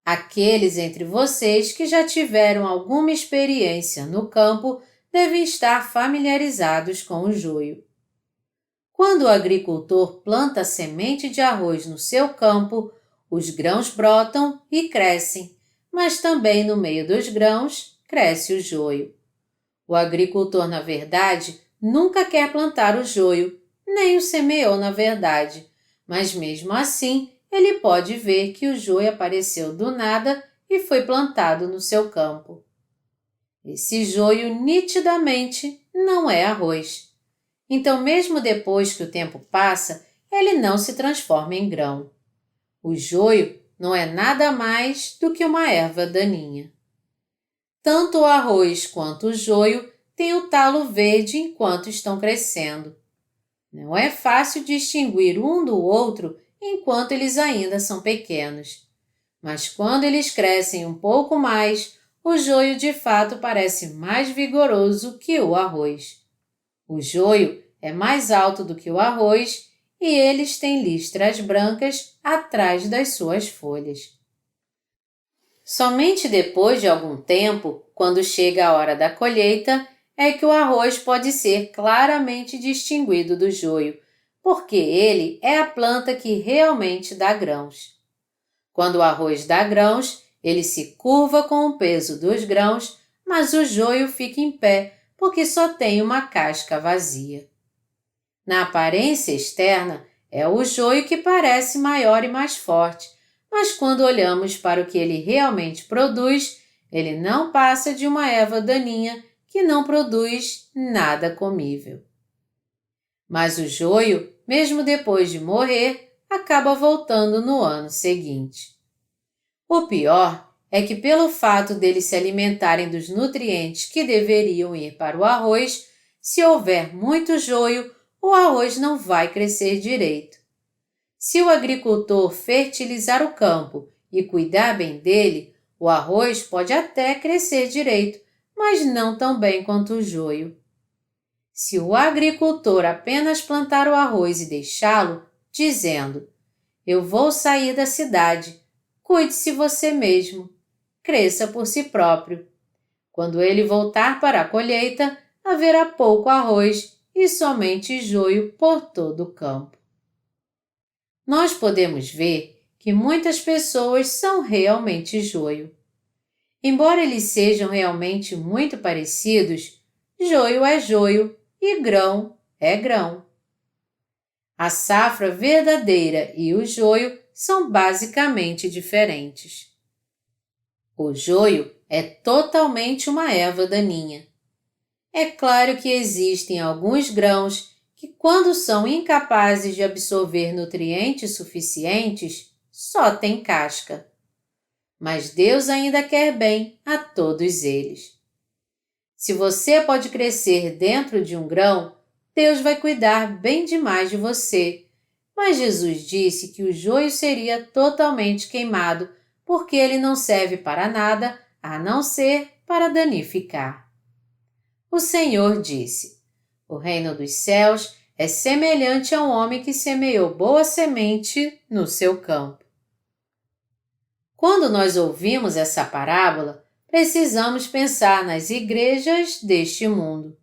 Aqueles entre vocês que já tiveram alguma experiência no campo devem estar familiarizados com o joio. Quando o agricultor planta semente de arroz no seu campo, os grãos brotam e crescem, mas também no meio dos grãos cresce o joio. O agricultor, na verdade, nunca quer plantar o joio, nem o semeou na verdade, mas mesmo assim ele pode ver que o joio apareceu do nada e foi plantado no seu campo. Esse joio nitidamente não é arroz. Então, mesmo depois que o tempo passa, ele não se transforma em grão. O joio não é nada mais do que uma erva daninha. Tanto o arroz quanto o joio têm o talo verde enquanto estão crescendo. Não é fácil distinguir um do outro enquanto eles ainda são pequenos. Mas quando eles crescem um pouco mais, o joio de fato parece mais vigoroso que o arroz. O joio é mais alto do que o arroz e eles têm listras brancas atrás das suas folhas. Somente depois de algum tempo, quando chega a hora da colheita, é que o arroz pode ser claramente distinguido do joio, porque ele é a planta que realmente dá grãos. Quando o arroz dá grãos, ele se curva com o peso dos grãos, mas o joio fica em pé, porque só tem uma casca vazia. Na aparência externa, é o joio que parece maior e mais forte, mas quando olhamos para o que ele realmente produz, ele não passa de uma erva daninha que não produz nada comível. Mas o joio, mesmo depois de morrer, acaba voltando no ano seguinte. O pior é que pelo fato deles se alimentarem dos nutrientes que deveriam ir para o arroz, se houver muito joio, o arroz não vai crescer direito. Se o agricultor fertilizar o campo e cuidar bem dele, o arroz pode até crescer direito, mas não tão bem quanto o joio. Se o agricultor apenas plantar o arroz e deixá-lo, dizendo: "Eu vou sair da cidade, cuide-se você mesmo, cresça por si próprio." Quando ele voltar para a colheita, haverá pouco arroz e somente joio por todo o campo. Nós podemos ver que muitas pessoas são realmente joio. Embora eles sejam realmente muito parecidos, joio é joio e grão é grão. A safra verdadeira e o joio são basicamente diferentes. O joio é totalmente uma erva daninha. É claro que existem alguns grãos que, quando são incapazes de absorver nutrientes suficientes, só têm casca. Mas Deus ainda quer bem a todos eles. Se você pode crescer dentro de um grão, Deus vai cuidar bem demais de você. Mas Jesus disse que o joio seria totalmente queimado, porque ele não serve para nada a não ser para danificar. O Senhor disse: "O reino dos céus é semelhante a um homem que semeou boa semente no seu campo." Quando nós ouvimos essa parábola, precisamos pensar nas igrejas deste mundo.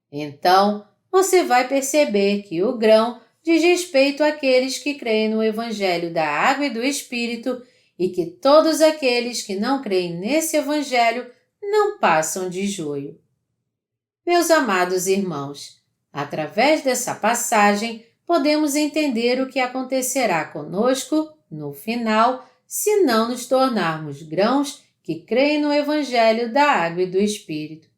Então, você vai perceber que o grão diz respeito àqueles que creem no Evangelho da Água e do Espírito e que todos aqueles que não creem nesse Evangelho não passam de joio. Meus amados irmãos, através dessa passagem, podemos entender o que acontecerá conosco, no final, se não nos tornarmos grãos que creem no Evangelho da Água e do Espírito.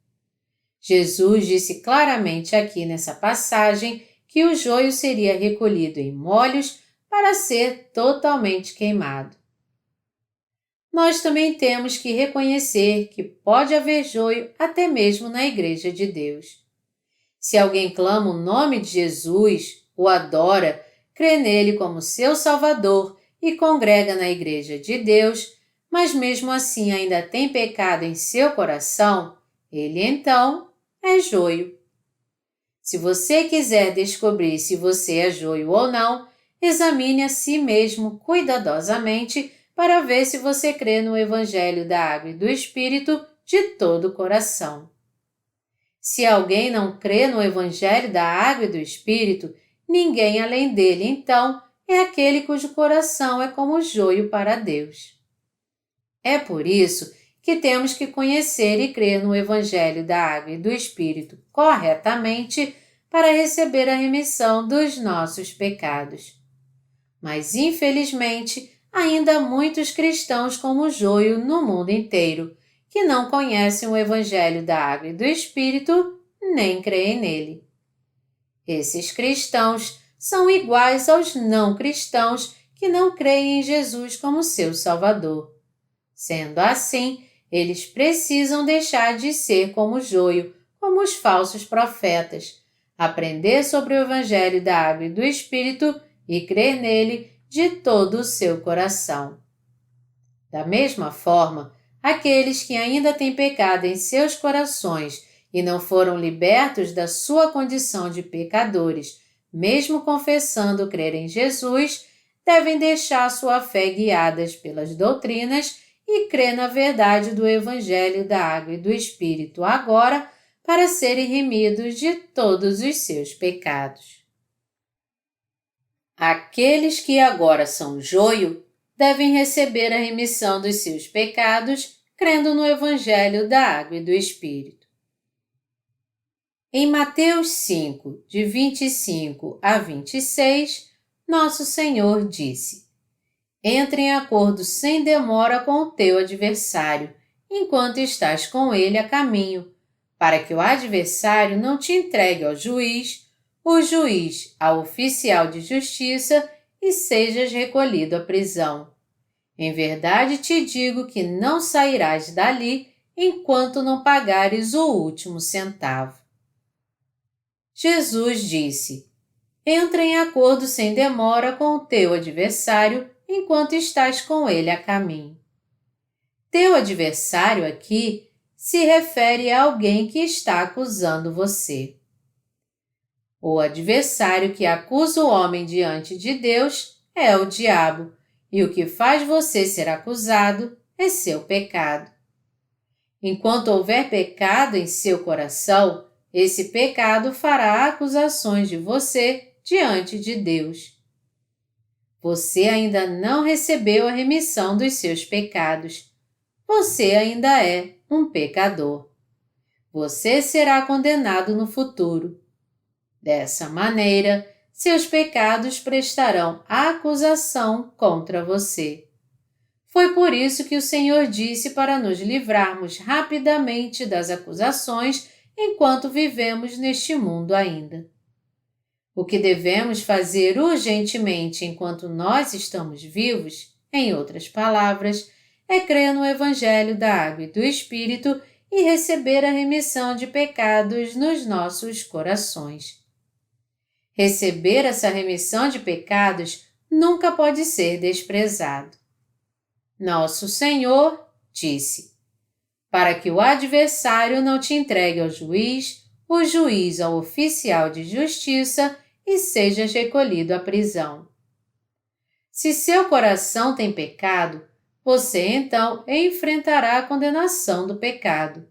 Jesus disse claramente aqui nessa passagem que o joio seria recolhido em molhos para ser totalmente queimado. Nós também temos que reconhecer que pode haver joio até mesmo na Igreja de Deus. Se alguém clama o nome de Jesus, o adora, crê nele como seu Salvador e congrega na Igreja de Deus, mas mesmo assim ainda tem pecado em seu coração, ele então é joio. Se você quiser descobrir se você é joio ou não, examine a si mesmo cuidadosamente para ver se você crê no Evangelho da Água e do Espírito de todo o coração. Se alguém não crê no Evangelho da Água e do Espírito, ninguém além dele, então, é aquele cujo coração é como joio para Deus. É por isso que temos que conhecer e crer no Evangelho da Água e do Espírito corretamente para receber a remissão dos nossos pecados. Mas, infelizmente, ainda há muitos cristãos como joio no mundo inteiro, que não conhecem o Evangelho da Água e do Espírito, nem creem nele. Esses cristãos são iguais aos não cristãos que não creem em Jesus como seu Salvador. Sendo assim, eles precisam deixar de ser como o joio, como os falsos profetas, aprender sobre o Evangelho da Água e do Espírito e crer nele de todo o seu coração. Da mesma forma, aqueles que ainda têm pecado em seus corações e não foram libertos da sua condição de pecadores, mesmo confessando crer em Jesus, devem deixar sua fé guiadas pelas doutrinas e crer na verdade do Evangelho da Água e do Espírito agora para serem remidos de todos os seus pecados. Aqueles que agora são joio devem receber a remissão dos seus pecados crendo no Evangelho da Água e do Espírito. Em Mateus 5, de 25 a 26, Nosso Senhor disse: Entre em acordo sem demora com o teu adversário, enquanto estás com ele a caminho, para que o adversário não te entregue ao juiz, o juiz ao oficial de justiça e sejas recolhido à prisão. Em verdade te digo que não sairás dali enquanto não pagares o último centavo. Jesus disse: Entra em acordo sem demora com o teu adversário enquanto estás com ele a caminho. Teu adversário aqui se refere a alguém que está acusando você. O adversário que acusa o homem diante de Deus é o diabo, e o que faz você ser acusado é seu pecado. Enquanto houver pecado em seu coração, esse pecado fará acusações de você diante de Deus. Você ainda não recebeu a remissão dos seus pecados. Você ainda é um pecador. Você será condenado no futuro. Dessa maneira, seus pecados prestarão acusação contra você. Foi por isso que o Senhor disse para nos livrarmos rapidamente das acusações enquanto vivemos neste mundo ainda. O que devemos fazer urgentemente enquanto nós estamos vivos, em outras palavras, é crer no Evangelho da Água e do Espírito e receber a remissão de pecados nos nossos corações. Receber essa remissão de pecados nunca pode ser desprezado. Nosso Senhor disse: Para que o adversário não te entregue ao juiz, o juiz ao oficial de justiça e sejas recolhido à prisão. Se seu coração tem pecado, você então enfrentará a condenação do pecado.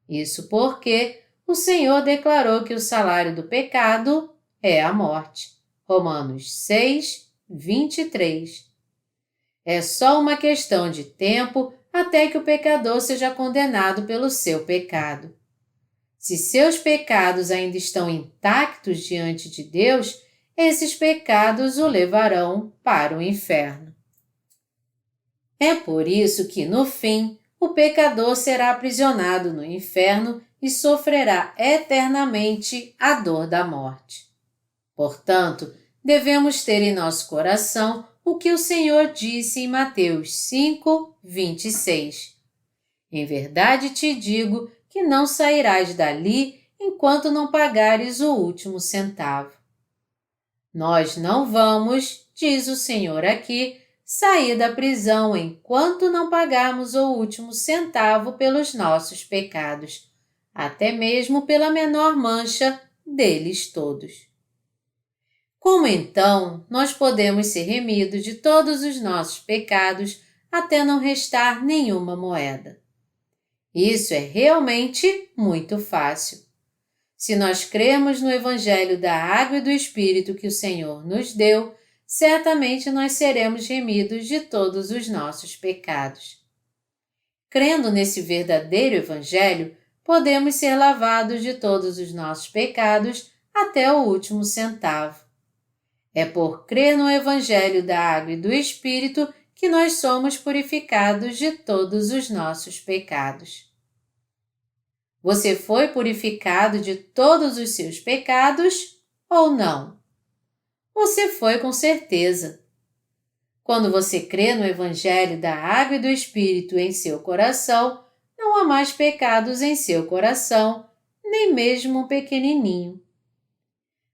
Isso porque o Senhor declarou que o salário do pecado é a morte. Romanos 6, 23. É só uma questão de tempo até que o pecador seja condenado pelo seu pecado. Se seus pecados ainda estão intactos diante de Deus, esses pecados o levarão para o inferno. É por isso que, no fim, o pecador será aprisionado no inferno e sofrerá eternamente a dor da morte. Portanto, devemos ter em nosso coração o que o Senhor disse em Mateus 5, 26. Em verdade te digo que não sairás dali enquanto não pagares o último centavo. Nós não vamos, diz o Senhor aqui, sair da prisão enquanto não pagarmos o último centavo pelos nossos pecados, até mesmo pela menor mancha deles todos. Como então nós podemos ser remidos de todos os nossos pecados até não restar nenhuma moeda? Isso é realmente muito fácil. Se nós cremos no Evangelho da Água e do Espírito que o Senhor nos deu, certamente nós seremos remidos de todos os nossos pecados. Crendo nesse verdadeiro Evangelho, podemos ser lavados de todos os nossos pecados até o último centavo. É por crer no Evangelho da Água e do Espírito que nós somos purificados de todos os nossos pecados. Você foi purificado de todos os seus pecados ou não? Você foi com certeza. Quando você crê no Evangelho da Água e do Espírito em seu coração, não há mais pecados em seu coração, nem mesmo um pequenininho.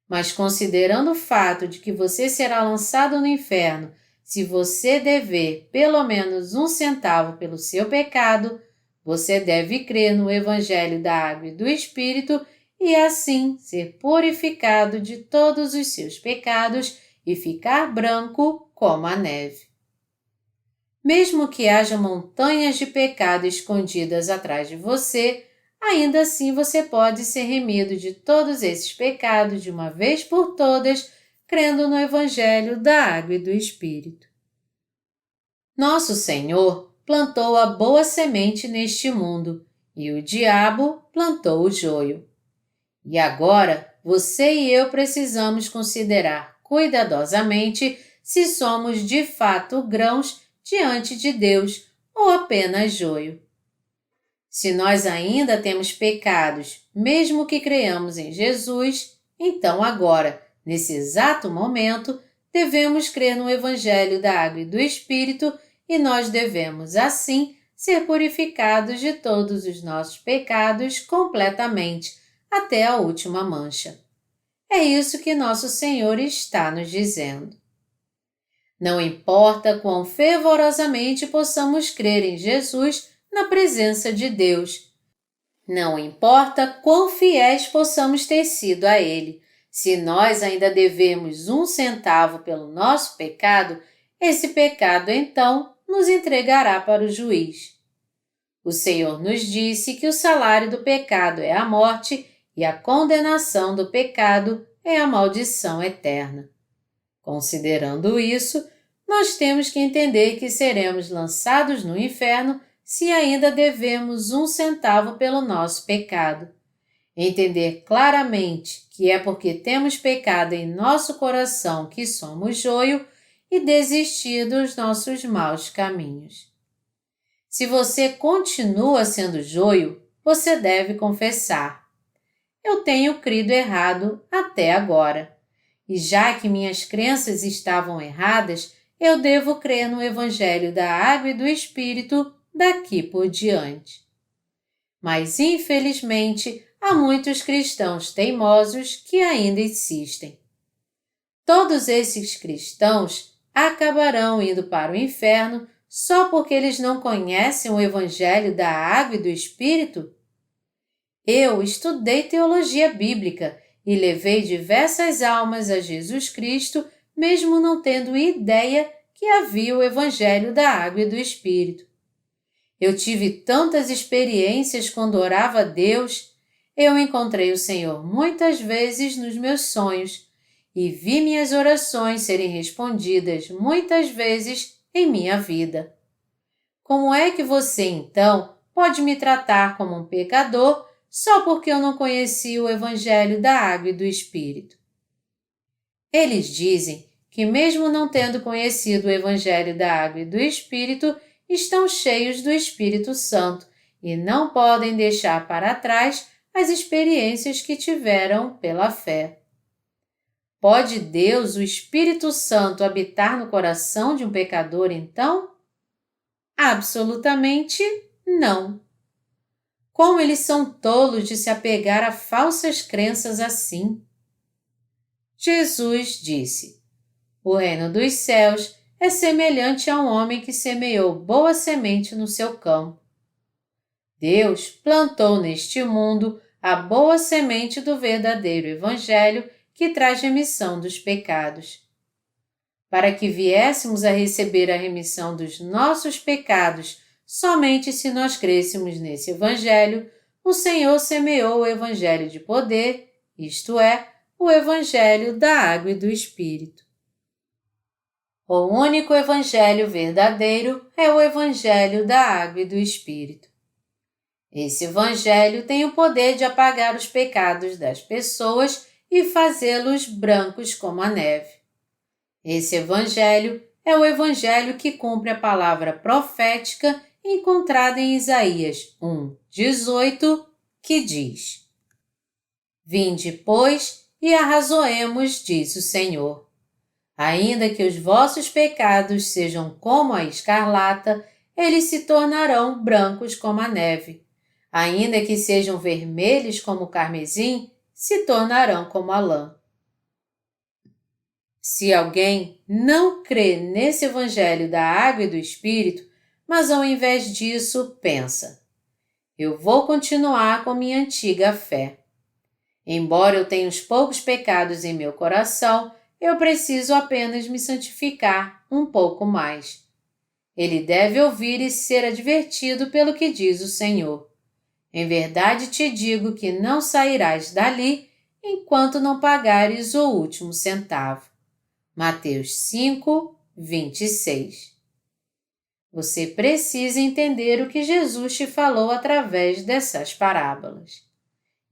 Mas considerando o fato de que você será lançado no inferno se você dever pelo menos 1 centavo pelo seu pecado, você deve crer no Evangelho da Água e do Espírito e assim ser purificado de todos os seus pecados e ficar branco como a neve. Mesmo que haja montanhas de pecado escondidas atrás de você, ainda assim você pode ser remido de todos esses pecados de uma vez por todas, crendo no Evangelho da Água e do Espírito. Nosso Senhor plantou a boa semente neste mundo e o diabo plantou o joio. E agora, você e eu precisamos considerar cuidadosamente se somos de fato grãos diante de Deus ou apenas joio. Se nós ainda temos pecados, mesmo que creiamos em Jesus, então agora, nesse exato momento, devemos crer no Evangelho da Água e do Espírito e nós devemos, assim, ser purificados de todos os nossos pecados completamente, até a última mancha. É isso que nosso Senhor está nos dizendo. Não importa quão fervorosamente possamos crer em Jesus na presença de Deus. Não importa quão fiéis possamos ter sido a Ele. Se nós ainda devemos 1 centavo pelo nosso pecado, esse pecado então nos entregará para o juiz. O Senhor nos disse que o salário do pecado é a morte e a condenação do pecado é a maldição eterna. Considerando isso, nós temos que entender que seremos lançados no inferno se ainda devemos 1 centavo pelo nosso pecado. Entender claramente que é porque temos pecado em nosso coração que somos joio e desistir dos nossos maus caminhos. Se você continua sendo joio, você deve confessar: eu tenho crido errado até agora. E já que minhas crenças estavam erradas, eu devo crer no Evangelho da Água e do Espírito daqui por diante. Mas, infelizmente, há muitos cristãos teimosos que ainda insistem. Todos esses cristãos acabarão indo para o inferno só porque eles não conhecem o Evangelho da Água e do Espírito? Eu estudei teologia bíblica e levei diversas almas a Jesus Cristo, mesmo não tendo ideia que havia o Evangelho da Água e do Espírito. Eu tive tantas experiências quando orava a Deus. Eu encontrei o Senhor muitas vezes nos meus sonhos e vi minhas orações serem respondidas muitas vezes em minha vida. Como é que você, então, pode me tratar como um pecador só porque eu não conheci o Evangelho da Água e do Espírito? Eles dizem que, mesmo não tendo conhecido o Evangelho da Água e do Espírito, estão cheios do Espírito Santo e não podem deixar para trás as experiências que tiveram pela fé. Pode Deus, o Espírito Santo, habitar no coração de um pecador, então? Absolutamente não. Como eles são tolos de se apegar a falsas crenças assim? Jesus disse: o reino dos céus é semelhante a um homem que semeou boa semente no seu campo. Deus plantou neste mundo a boa semente do verdadeiro Evangelho que traz remissão dos pecados. Para que viéssemos a receber a remissão dos nossos pecados somente se nós crêssemos nesse Evangelho, o Senhor semeou o Evangelho de poder, isto é, o Evangelho da Água e do Espírito. O único Evangelho verdadeiro é o Evangelho da Água e do Espírito. Esse Evangelho tem o poder de apagar os pecados das pessoas e fazê-los brancos como a neve. Esse Evangelho é o Evangelho que cumpre a palavra profética encontrada em Isaías 1:18, que diz: Vinde, pois, e arrazoemos, diz o Senhor. Ainda que os vossos pecados sejam como a escarlata, eles se tornarão brancos como a neve. Ainda que sejam vermelhos como o carmesim, se tornarão como a lã. Se alguém não crê nesse evangelho da água e do Espírito, mas ao invés disso pensa: eu vou continuar com minha antiga fé. Embora eu tenha uns poucos pecados em meu coração, eu preciso apenas me santificar um pouco mais. Ele deve ouvir e ser advertido pelo que diz o Senhor. Em verdade te digo que não sairás dali enquanto não pagares o último centavo. Mateus 5, 26. Você precisa entender o que Jesus te falou através dessas parábolas.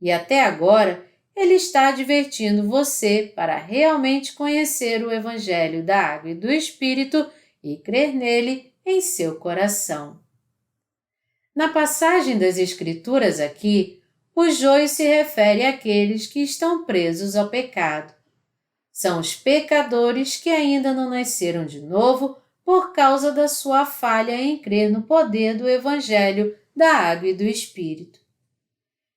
E até agora, ele está advertindo você para realmente conhecer o Evangelho da Água e do Espírito e crer nele em seu coração. Na passagem das Escrituras aqui, o joio se refere àqueles que estão presos ao pecado. São os pecadores que ainda não nasceram de novo por causa da sua falha em crer no poder do Evangelho da Água e do Espírito.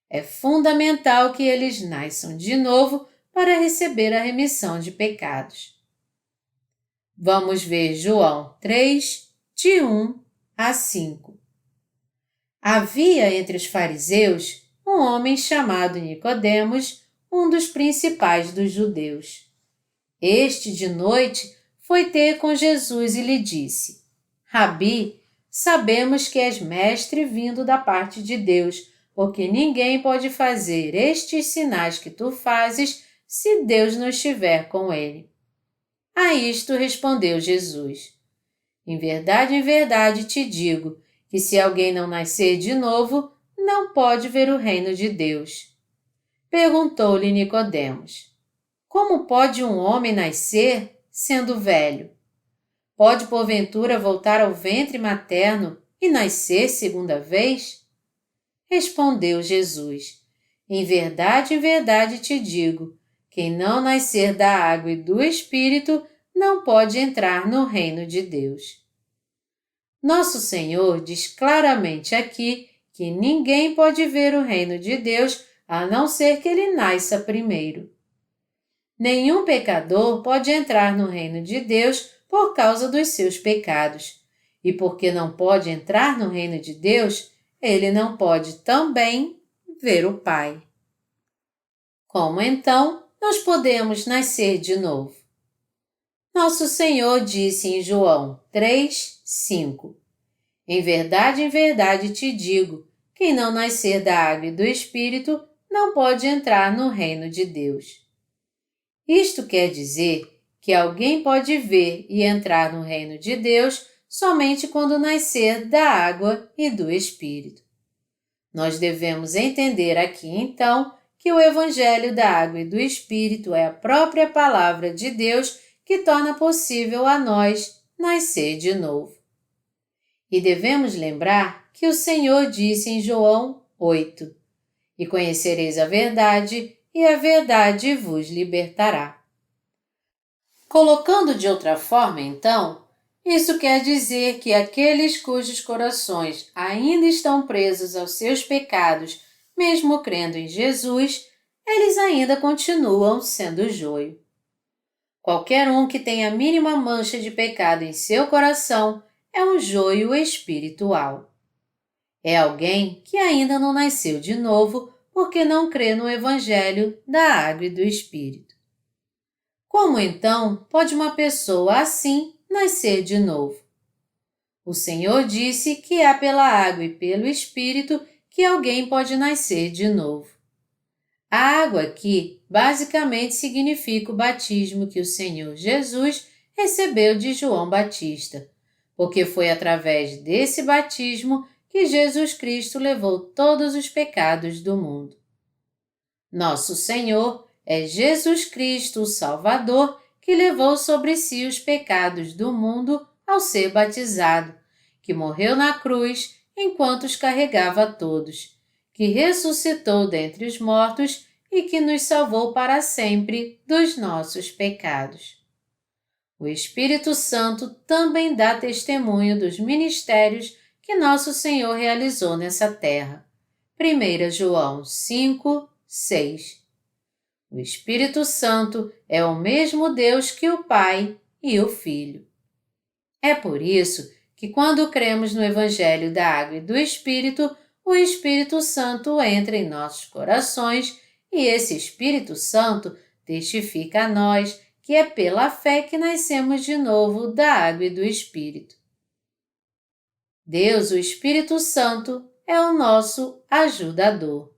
É fundamental que eles nasçam de novo para receber a remissão de pecados. Vamos ver João 3, de 1 a 5. Havia entre os fariseus um homem chamado Nicodemos, um dos principais dos judeus. Este, de noite, foi ter com Jesus e lhe disse: Rabi, sabemos que és mestre vindo da parte de Deus, porque ninguém pode fazer estes sinais que tu fazes se Deus não estiver com ele. A isto respondeu Jesus: em verdade te digo que se alguém não nascer de novo, não pode ver o reino de Deus. Perguntou-lhe Nicodemos: como pode um homem nascer sendo velho? Pode porventura voltar ao ventre materno e nascer segunda vez? Respondeu Jesus: em verdade te digo, quem não nascer da água e do Espírito não pode entrar no reino de Deus. Nosso Senhor diz claramente aqui que ninguém pode ver o reino de Deus a não ser que ele nasça primeiro. Nenhum pecador pode entrar no reino de Deus por causa dos seus pecados, e porque não pode entrar no reino de Deus, ele não pode também ver o Pai. Como então nós podemos nascer de novo? Nosso Senhor disse em João 3, 5: em verdade te digo, quem não nascer da água e do Espírito não pode entrar no reino de Deus. Isto quer dizer que alguém pode ver e entrar no reino de Deus somente quando nascer da água e do Espírito. Nós devemos entender aqui, então, que o Evangelho da Água e do Espírito é a própria Palavra de Deus que torna possível a nós nascer de novo. E devemos lembrar que o Senhor disse em João 8: e conhecereis a verdade, e a verdade vos libertará. Colocando de outra forma, então, isso quer dizer que aqueles cujos corações ainda estão presos aos seus pecados, mesmo crendo em Jesus, eles ainda continuam sendo joio. Qualquer um que tenha a mínima mancha de pecado em seu coração é um joio espiritual. É alguém que ainda não nasceu de novo porque não crê no Evangelho da Água e do Espírito. Como então pode uma pessoa assim nascer de novo? O Senhor disse que é pela água e pelo Espírito que alguém pode nascer de novo. A água aqui basicamente significa o batismo que o Senhor Jesus recebeu de João Batista, porque foi através desse batismo que Jesus Cristo levou todos os pecados do mundo. Nosso Senhor é Jesus Cristo, o Salvador, que levou sobre si os pecados do mundo ao ser batizado, que morreu na cruz enquanto os carregava a todos, que ressuscitou dentre os mortos e que nos salvou para sempre dos nossos pecados. O Espírito Santo também dá testemunho dos ministérios que nosso Senhor realizou nessa terra. 1 João 5, 6. O Espírito Santo é o mesmo Deus que o Pai e o Filho. É por isso que quando cremos no Evangelho da Água e do Espírito, o Espírito Santo entra em nossos corações e esse Espírito Santo testifica a nós que é pela fé que nascemos de novo da água e do Espírito. Deus, o Espírito Santo, é o nosso ajudador.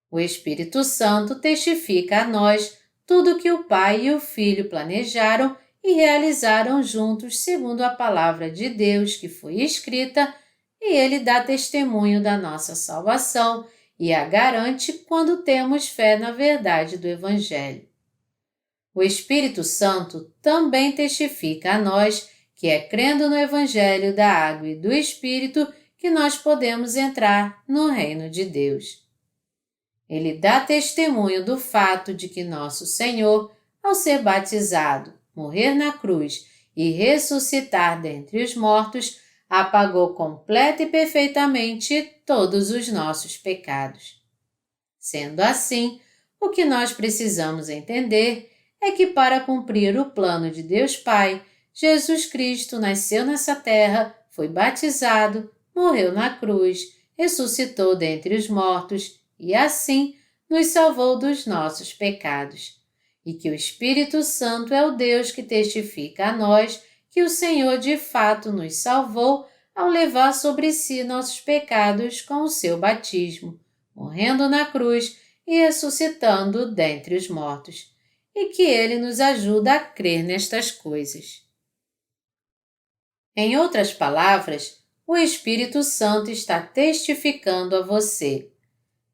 O Espírito Santo testifica a nós tudo que o Pai e o Filho planejaram e realizaram juntos segundo a palavra de Deus que foi escrita, e ele dá testemunho da nossa salvação e a garante quando temos fé na verdade do Evangelho. O Espírito Santo também testifica a nós que é crendo no Evangelho da Água e do Espírito que nós podemos entrar no reino de Deus. Ele dá testemunho do fato de que nosso Senhor, ao ser batizado, morrer na cruz e ressuscitar dentre os mortos, apagou completa e perfeitamente todos os nossos pecados. Sendo assim, o que nós precisamos entender é que para cumprir o plano de Deus Pai, Jesus Cristo nasceu nessa terra, foi batizado, morreu na cruz, ressuscitou dentre os mortos e assim nos salvou dos nossos pecados. E que o Espírito Santo é o Deus que testifica a nós que o Senhor de fato nos salvou ao levar sobre si nossos pecados com o seu batismo, morrendo na cruz e ressuscitando dentre os mortos, e que Ele nos ajuda a crer nestas coisas. Em outras palavras, o Espírito Santo está testificando a você.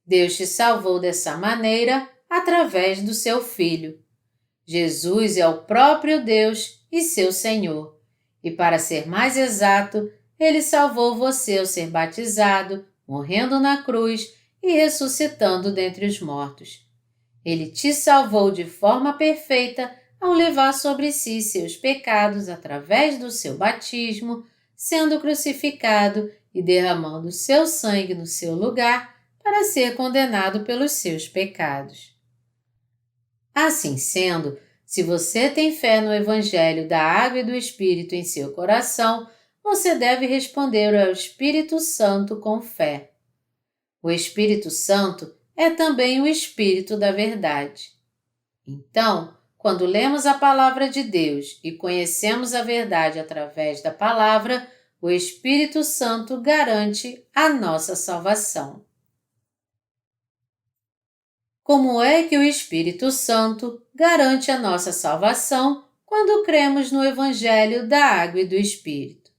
Deus te salvou dessa maneira através do seu Filho. Jesus é o próprio Deus e seu Senhor. E para ser mais exato, Ele salvou você ao ser batizado, morrendo na cruz e ressuscitando dentre os mortos. Ele te salvou de forma perfeita ao levar sobre si seus pecados através do seu batismo, sendo crucificado e derramando seu sangue no seu lugar para ser condenado pelos seus pecados. Assim sendo, se você tem fé no Evangelho da Água e do Espírito em seu coração, você deve responder ao Espírito Santo com fé. O Espírito Santo é também o Espírito da verdade. Então, quando lemos a Palavra de Deus e conhecemos a verdade através da Palavra, o Espírito Santo garante a nossa salvação. Como é que o Espírito Santo garante a nossa salvação quando cremos no Evangelho da Água e do Espírito?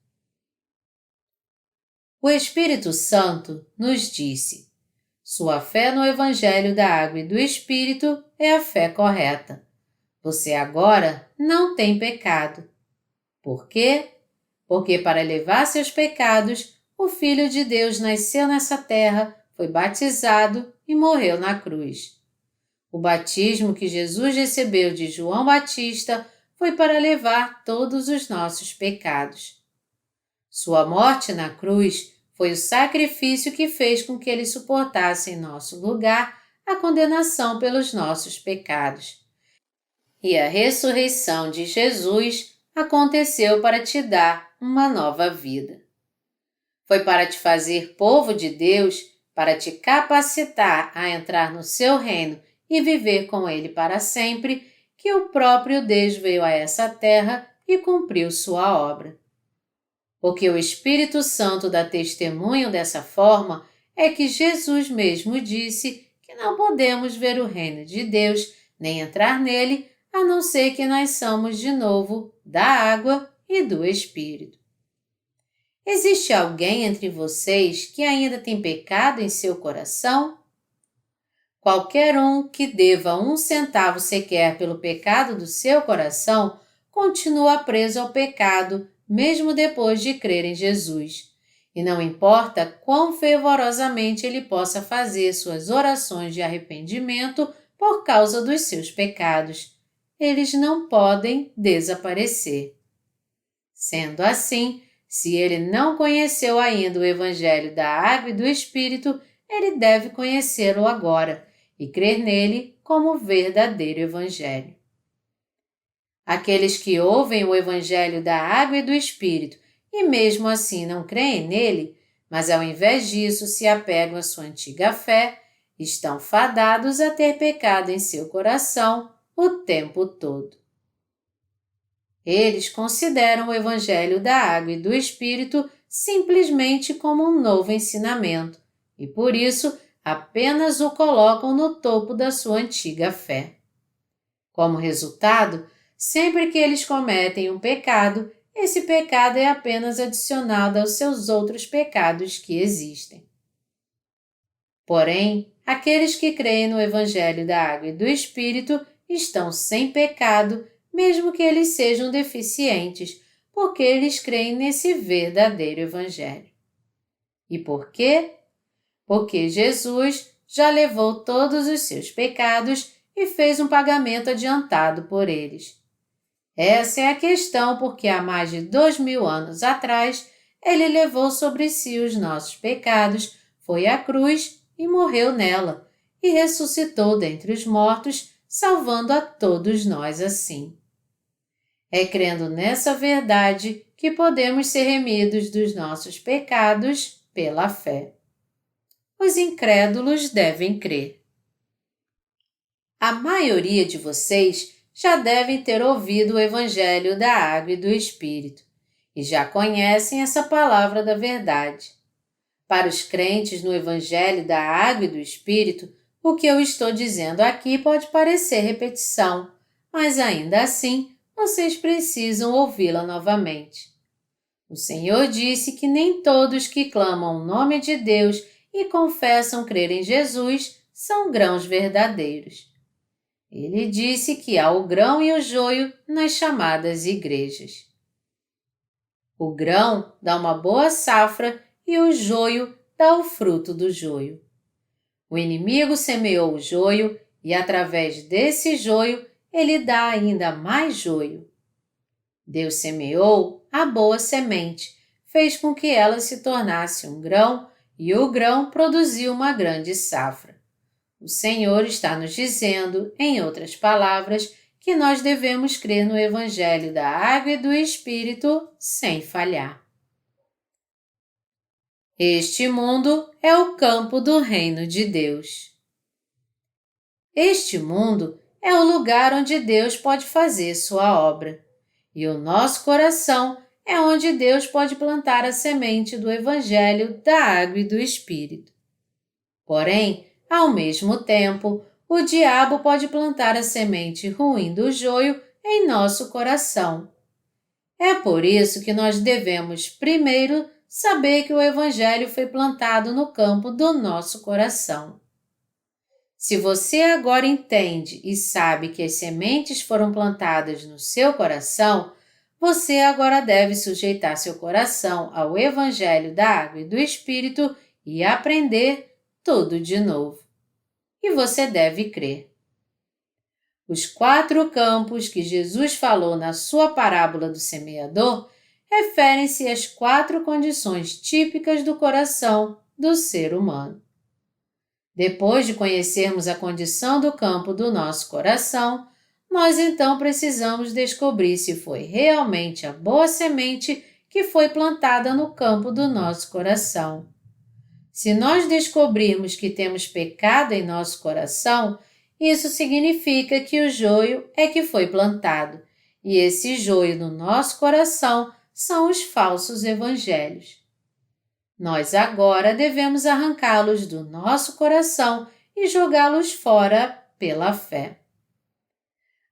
O Espírito Santo nos disse: sua fé no Evangelho da Água e do Espírito é a fé correta. Você agora não tem pecado. Por quê? Porque para levar seus pecados, o Filho de Deus nasceu nessa terra, foi batizado e morreu na cruz. O batismo que Jesus recebeu de João Batista foi para levar todos os nossos pecados. Sua morte na cruz foi o sacrifício que fez com que ele suportasse em nosso lugar a condenação pelos nossos pecados. E a ressurreição de Jesus aconteceu para te dar uma nova vida. Foi para te fazer povo de Deus, para te capacitar a entrar no seu reino e viver com Ele para sempre, que o próprio Deus veio a essa terra e cumpriu sua obra. O que o Espírito Santo dá testemunho dessa forma é que Jesus mesmo disse que não podemos ver o reino de Deus nem entrar nele, a não ser que nasçamos de novo da água e do Espírito. Existe alguém entre vocês que ainda tem pecado em seu coração? Qualquer um que deva 1 centavo sequer pelo pecado do seu coração continua preso ao pecado mesmo depois de crer em Jesus. E não importa quão fervorosamente ele possa fazer suas orações de arrependimento por causa dos seus pecados, eles não podem desaparecer. Sendo assim, se ele não conheceu ainda o Evangelho da Água e do Espírito, ele deve conhecê-lo agora e crer nele como verdadeiro Evangelho. Aqueles que ouvem o Evangelho da Água e do Espírito e mesmo assim não creem nele, mas ao invés disso se apegam à sua antiga fé, estão fadados a ter pecado em seu coração o tempo todo. Eles consideram o Evangelho da Água e do Espírito simplesmente como um novo ensinamento e, por isso, apenas o colocam no topo da sua antiga fé. Como resultado, sempre que eles cometem um pecado, esse pecado é apenas adicionado aos seus outros pecados que existem. Porém, aqueles que creem no Evangelho da Água e do Espírito estão sem pecado, mesmo que eles sejam deficientes, porque eles creem nesse verdadeiro Evangelho. E por quê? Porque Jesus já levou todos os seus pecados e fez um pagamento adiantado por eles. Essa é a questão porque há mais de 2000 anos atrás, ele levou sobre si os nossos pecados, foi à cruz e morreu nela, e ressuscitou dentre os mortos, salvando a todos nós assim. É crendo nessa verdade que podemos ser remidos dos nossos pecados pela fé. Os incrédulos devem crer. A maioria de vocês já devem ter ouvido o Evangelho da Água e do Espírito e já conhecem essa palavra da verdade. Para os crentes no Evangelho da Água e do Espírito, o que eu estou dizendo aqui pode parecer repetição, mas ainda assim vocês precisam ouvi-la novamente. O Senhor disse que nem todos que clamam o nome de Deus e confessam crer em Jesus são grãos verdadeiros. Ele disse que há o grão e o joio nas chamadas igrejas. O grão dá uma boa safra e o joio dá o fruto do joio. O inimigo semeou o joio e, através desse joio, ele dá ainda mais joio. Deus semeou a boa semente, fez com que ela se tornasse um grão e o grão produziu uma grande safra. O Senhor está nos dizendo, em outras palavras, que nós devemos crer no Evangelho da Água e do Espírito sem falhar. Este mundo é o campo do reino de Deus. Este mundo é o lugar onde Deus pode fazer sua obra, e o nosso coração é onde Deus pode plantar a semente do Evangelho da Água e do Espírito. Porém, ao mesmo tempo, o diabo pode plantar a semente ruim do joio em nosso coração. É por isso que nós devemos, primeiro, saber que o Evangelho foi plantado no campo do nosso coração. Se você agora entende e sabe que as sementes foram plantadas no seu coração, você agora deve sujeitar seu coração ao Evangelho da Água e do Espírito e aprender tudo de novo. E você deve crer. Os 4 campos que Jesus falou na sua parábola do semeador referem-se às 4 condições típicas do coração do ser humano. Depois de conhecermos a condição do campo do nosso coração, nós então precisamos descobrir se foi realmente a boa semente que foi plantada no campo do nosso coração. Se nós descobrirmos que temos pecado em nosso coração, isso significa que o joio é que foi plantado, e esse joio no nosso coração são os falsos evangelhos. Nós agora devemos arrancá-los do nosso coração e jogá-los fora pela fé.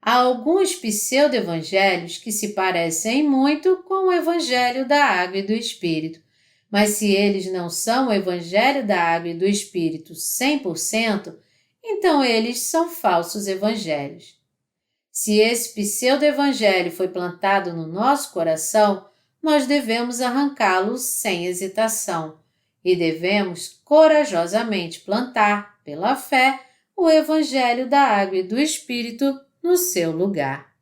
Há alguns pseudo-evangelhos que se parecem muito com o Evangelho da Água e do Espírito, mas se eles não são o Evangelho da Água e do Espírito 100%, então eles são falsos evangelhos. Se esse pseudo-evangelho foi plantado no nosso coração, nós devemos arrancá-lo sem hesitação e devemos corajosamente plantar, pela fé, o Evangelho da Água e do Espírito no seu lugar.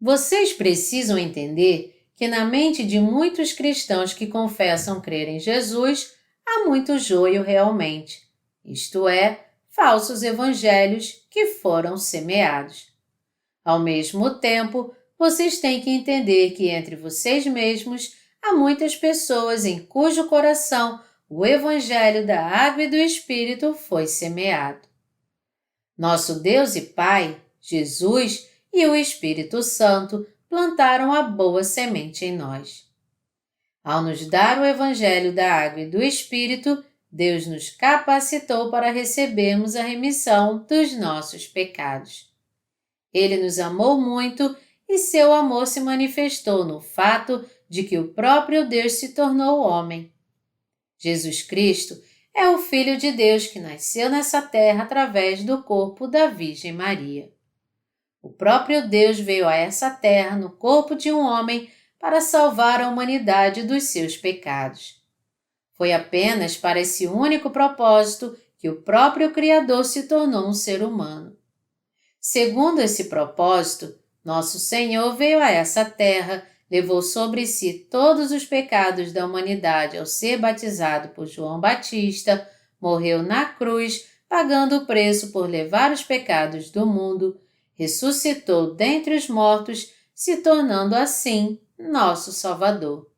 Vocês precisam entender que na mente de muitos cristãos que confessam crer em Jesus, há muito joio realmente, isto é, falsos evangelhos que foram semeados. Ao mesmo tempo, vocês têm que entender que entre vocês mesmos há muitas pessoas em cujo coração o evangelho da água e do Espírito foi semeado. Nosso Deus e Pai, Jesus e o Espírito Santo plantaram a boa semente em nós. Ao nos dar o evangelho da água e do Espírito, Deus nos capacitou para recebermos a remissão dos nossos pecados. Ele nos amou muito e seu amor se manifestou no fato de que o próprio Deus se tornou homem. Jesus Cristo é o Filho de Deus que nasceu nessa terra através do corpo da Virgem Maria. O próprio Deus veio a essa terra no corpo de um homem para salvar a humanidade dos seus pecados. Foi apenas para esse único propósito que o próprio Criador se tornou um ser humano. Segundo esse propósito, nosso Senhor veio a essa terra, levou sobre si todos os pecados da humanidade ao ser batizado por João Batista, morreu na cruz, pagando o preço por levar os pecados do mundo, ressuscitou dentre os mortos, se tornando assim nosso Salvador.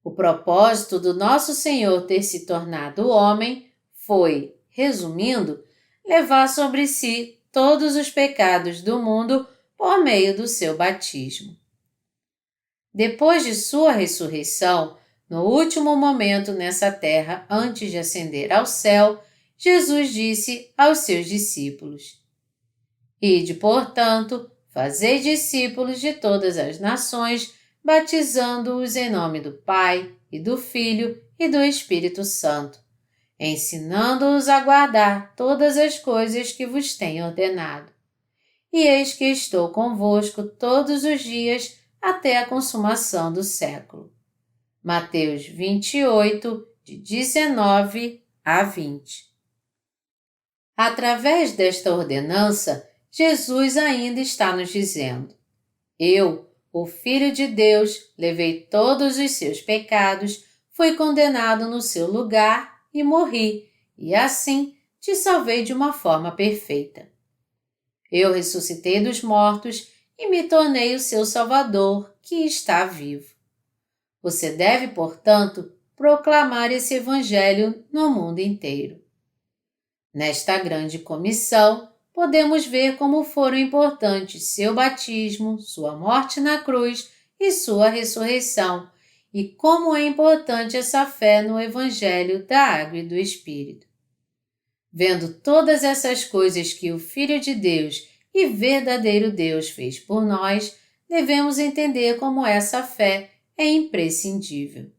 O propósito do nosso Senhor ter se tornado homem foi, resumindo, levar sobre si todos os pecados do mundo por meio do seu batismo. Depois de sua ressurreição, no último momento nessa terra antes de ascender ao céu, Jesus disse aos seus discípulos: Ide, portanto, fazei discípulos de todas as nações, batizando-os em nome do Pai, e do Filho, e do Espírito Santo, ensinando-os a guardar todas as coisas que vos tenho ordenado. E eis que estou convosco todos os dias até a consumação do século. Mateus 28, de 19 a 20. Através desta ordenança, Jesus ainda está nos dizendo: Eu, o Filho de Deus, levei todos os seus pecados, fui condenado no seu lugar e morri, e assim te salvei de uma forma perfeita. Eu ressuscitei dos mortos e me tornei o seu Salvador, que está vivo. Você deve, portanto, proclamar esse Evangelho no mundo inteiro. Nesta grande comissão, podemos ver como foram importantes seu batismo, sua morte na cruz e sua ressurreição, e como é importante essa fé no Evangelho da Água e do Espírito. Vendo todas essas coisas que o Filho de Deus e verdadeiro Deus fez por nós, devemos entender como essa fé é imprescindível.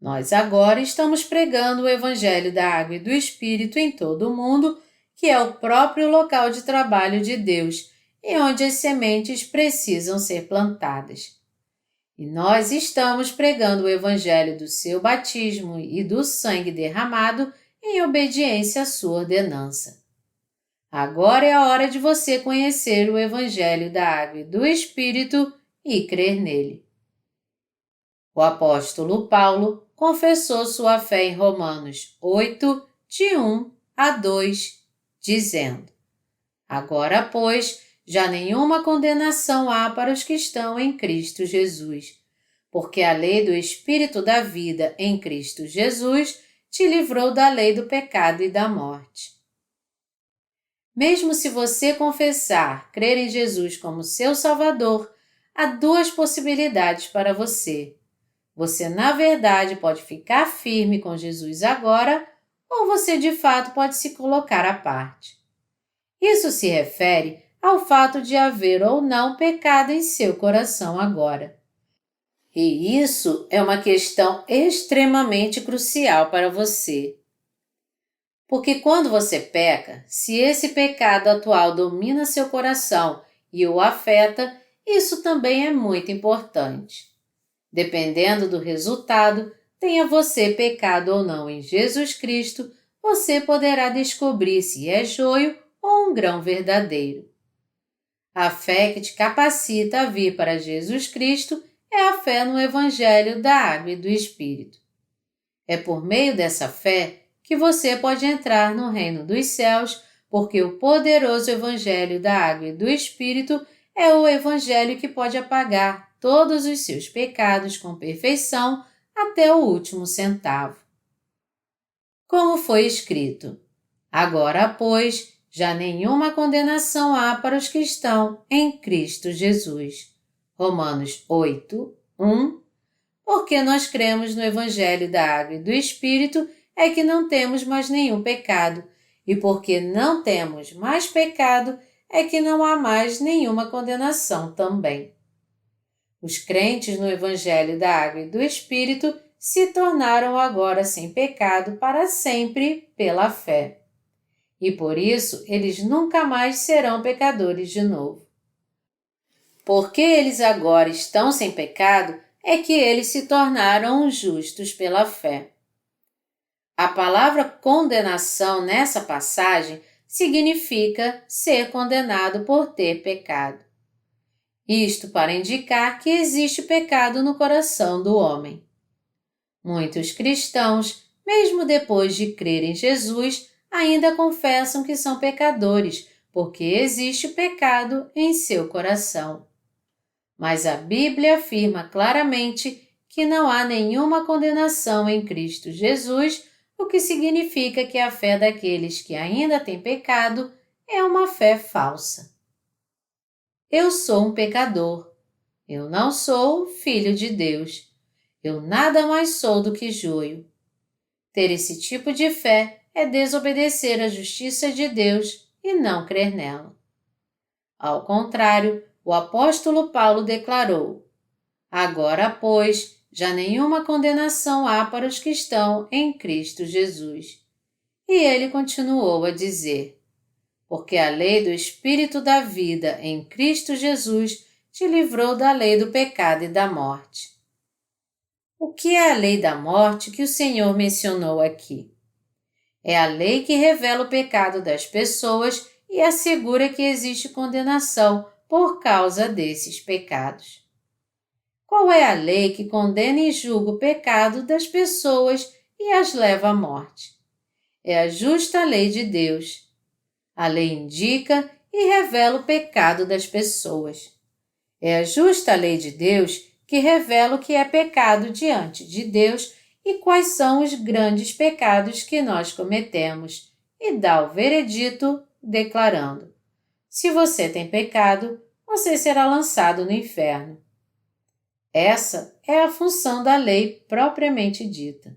Nós agora estamos pregando o Evangelho da Água e do Espírito em todo o mundo, que é o próprio local de trabalho de Deus e onde as sementes precisam ser plantadas. E nós estamos pregando o Evangelho do seu batismo e do sangue derramado em obediência à sua ordenança. Agora é a hora de você conhecer o Evangelho da Água e do Espírito e crer nele. O apóstolo Paulo confessou sua fé em Romanos 8, de 1 a 2, dizendo: Agora, pois, já nenhuma condenação há para os que estão em Cristo Jesus, porque a lei do Espírito da vida em Cristo Jesus te livrou da lei do pecado e da morte. Mesmo se você confessar, crer em Jesus como seu Salvador, há duas possibilidades para você. Você, na verdade, pode ficar firme com Jesus agora, ou você, de fato, pode se colocar à parte. Isso se refere ao fato de haver ou não pecado em seu coração agora. E isso é uma questão extremamente crucial para você. Porque quando você peca, se esse pecado atual domina seu coração e o afeta, isso também é muito importante. Dependendo do resultado, tenha você pecado ou não em Jesus Cristo, você poderá descobrir se é joio ou um grão verdadeiro. A fé que te capacita a vir para Jesus Cristo é a fé no Evangelho da Água e do Espírito. É por meio dessa fé que você pode entrar no reino dos céus, porque o poderoso Evangelho da Água e do Espírito é o Evangelho que pode apagar todos os seus pecados com perfeição até o último centavo. Como foi escrito: agora, pois, já nenhuma condenação há para os que estão em Cristo Jesus. Romanos 8, 1. Porque nós cremos no Evangelho da Água e do Espírito é que não temos mais nenhum pecado, e porque não temos mais pecado é que não há mais nenhuma condenação também. Os crentes no Evangelho da Água e do Espírito se tornaram agora sem pecado para sempre pela fé. E por isso eles nunca mais serão pecadores de novo. Porque eles agora estão sem pecado, é que eles se tornaram justos pela fé. A palavra condenação nessa passagem significa ser condenado por ter pecado. Isto para indicar que existe pecado no coração do homem. Muitos cristãos, mesmo depois de crer em Jesus, ainda confessam que são pecadores, porque existe pecado em seu coração. Mas a Bíblia afirma claramente que não há nenhuma condenação em Cristo Jesus, o que significa que a fé daqueles que ainda têm pecado é uma fé falsa. Eu sou um pecador. Eu não sou filho de Deus. Eu nada mais sou do que joio. Ter esse tipo de fé é desobedecer à justiça de Deus e não crer nela. Ao contrário, o apóstolo Paulo declarou: agora, pois, já nenhuma condenação há para os que estão em Cristo Jesus. E ele continuou a dizer: porque a lei do Espírito da vida em Cristo Jesus te livrou da lei do pecado e da morte. O que é a lei da morte que o Senhor mencionou aqui? É a lei que revela o pecado das pessoas e assegura que existe condenação por causa desses pecados. Qual é a lei que condena e julga o pecado das pessoas e as leva à morte? É a justa lei de Deus. A lei indica e revela o pecado das pessoas. É a justa lei de Deus que revela o que é pecado diante de Deus e quais são os grandes pecados que nós cometemos, e dá o veredito declarando: se você tem pecado, você será lançado no inferno. Essa é a função da lei propriamente dita.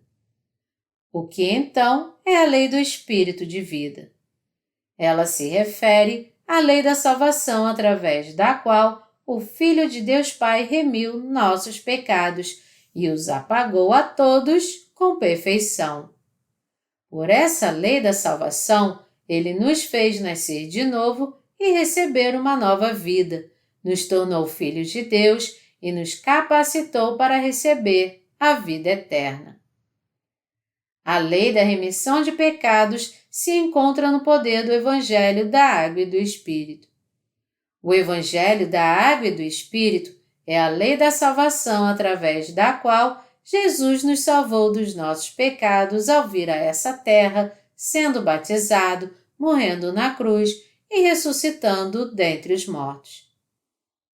O que então é a lei do Espírito de vida? Ela se refere à lei da salvação através da qual o Filho de Deus Pai remiu nossos pecados e os apagou a todos com perfeição. Por essa lei da salvação, ele nos fez nascer de novo e receber uma nova vida, nos tornou filhos de Deus e nos capacitou para receber a vida eterna. A lei da remissão de pecados se encontra no poder do Evangelho da Água e do Espírito. O Evangelho da Água e do Espírito é a lei da salvação através da qual Jesus nos salvou dos nossos pecados ao vir a essa terra, sendo batizado, morrendo na cruz e ressuscitando dentre os mortos.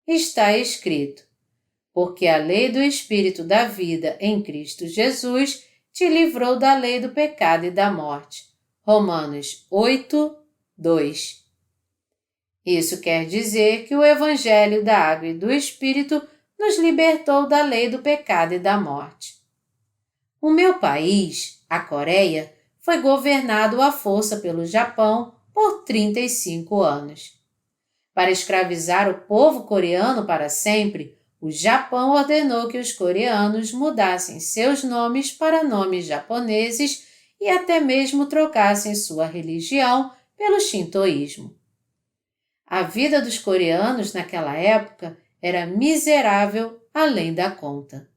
Está escrito: porque a lei do Espírito da vida em Cristo Jesus te livrou da lei do pecado e da morte. Romanos 8, 2. Isso quer dizer que o Evangelho da Água e do Espírito nos libertou da lei do pecado e da morte. O meu país, a Coreia, foi governado à força pelo Japão por 35 anos. Para escravizar o povo coreano para sempre, o Japão ordenou que os coreanos mudassem seus nomes para nomes japoneses e até mesmo trocassem sua religião pelo shintoísmo. A vida dos coreanos naquela época era miserável além da conta.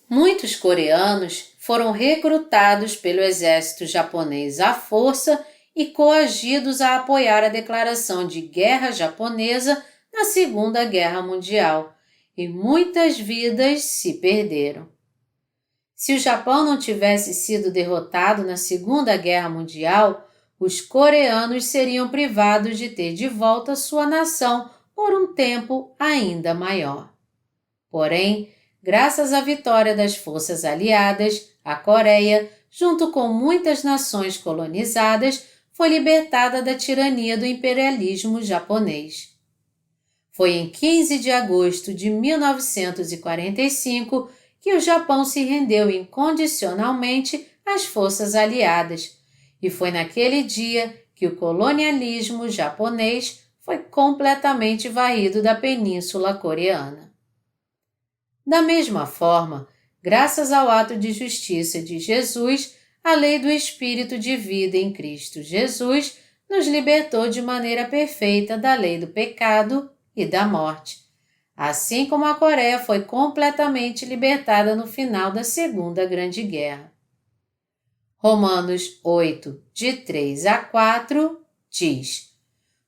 Muitos coreanos foram recrutados pelo exército japonês à força e coagidos a apoiar a declaração de guerra japonesa na Segunda Guerra Mundial, e muitas vidas se perderam. Se o Japão não tivesse sido derrotado na Segunda Guerra Mundial, os coreanos seriam privados de ter de volta sua nação por um tempo ainda maior. Porém, graças à vitória das forças aliadas, a Coreia, junto com muitas nações colonizadas, foi libertada da tirania do imperialismo japonês. Foi em 15 de agosto de 1945 que o Japão se rendeu incondicionalmente às forças aliadas, e foi naquele dia que o colonialismo japonês foi completamente varrido da Península Coreana. Da mesma forma, graças ao ato de justiça de Jesus, a lei do Espírito de vida em Cristo Jesus nos libertou de maneira perfeita da lei do pecado e da morte, assim como a Coreia foi completamente libertada no final da Segunda Grande Guerra. Romanos 8, de 3 a 4, diz: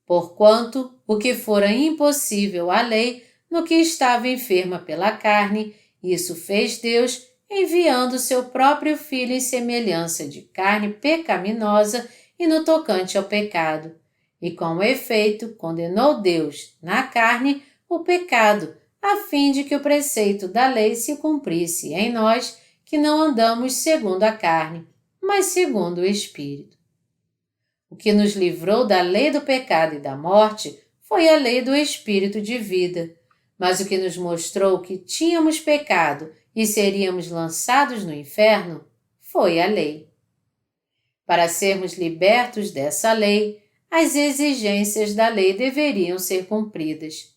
Porquanto o que fora impossível à lei, no que estava enferma pela carne, isso fez Deus, enviando seu próprio Filho em semelhança de carne pecaminosa e no tocante ao pecado. E com efeito condenou Deus, na carne, o pecado, a fim de que o preceito da lei se cumprisse em nós, que não andamos segundo a carne, mas segundo o Espírito. O que nos livrou da lei do pecado e da morte foi a lei do Espírito de vida, mas o que nos mostrou que tínhamos pecado e seríamos lançados no inferno foi a lei. Para sermos libertos dessa lei, as exigências da lei deveriam ser cumpridas.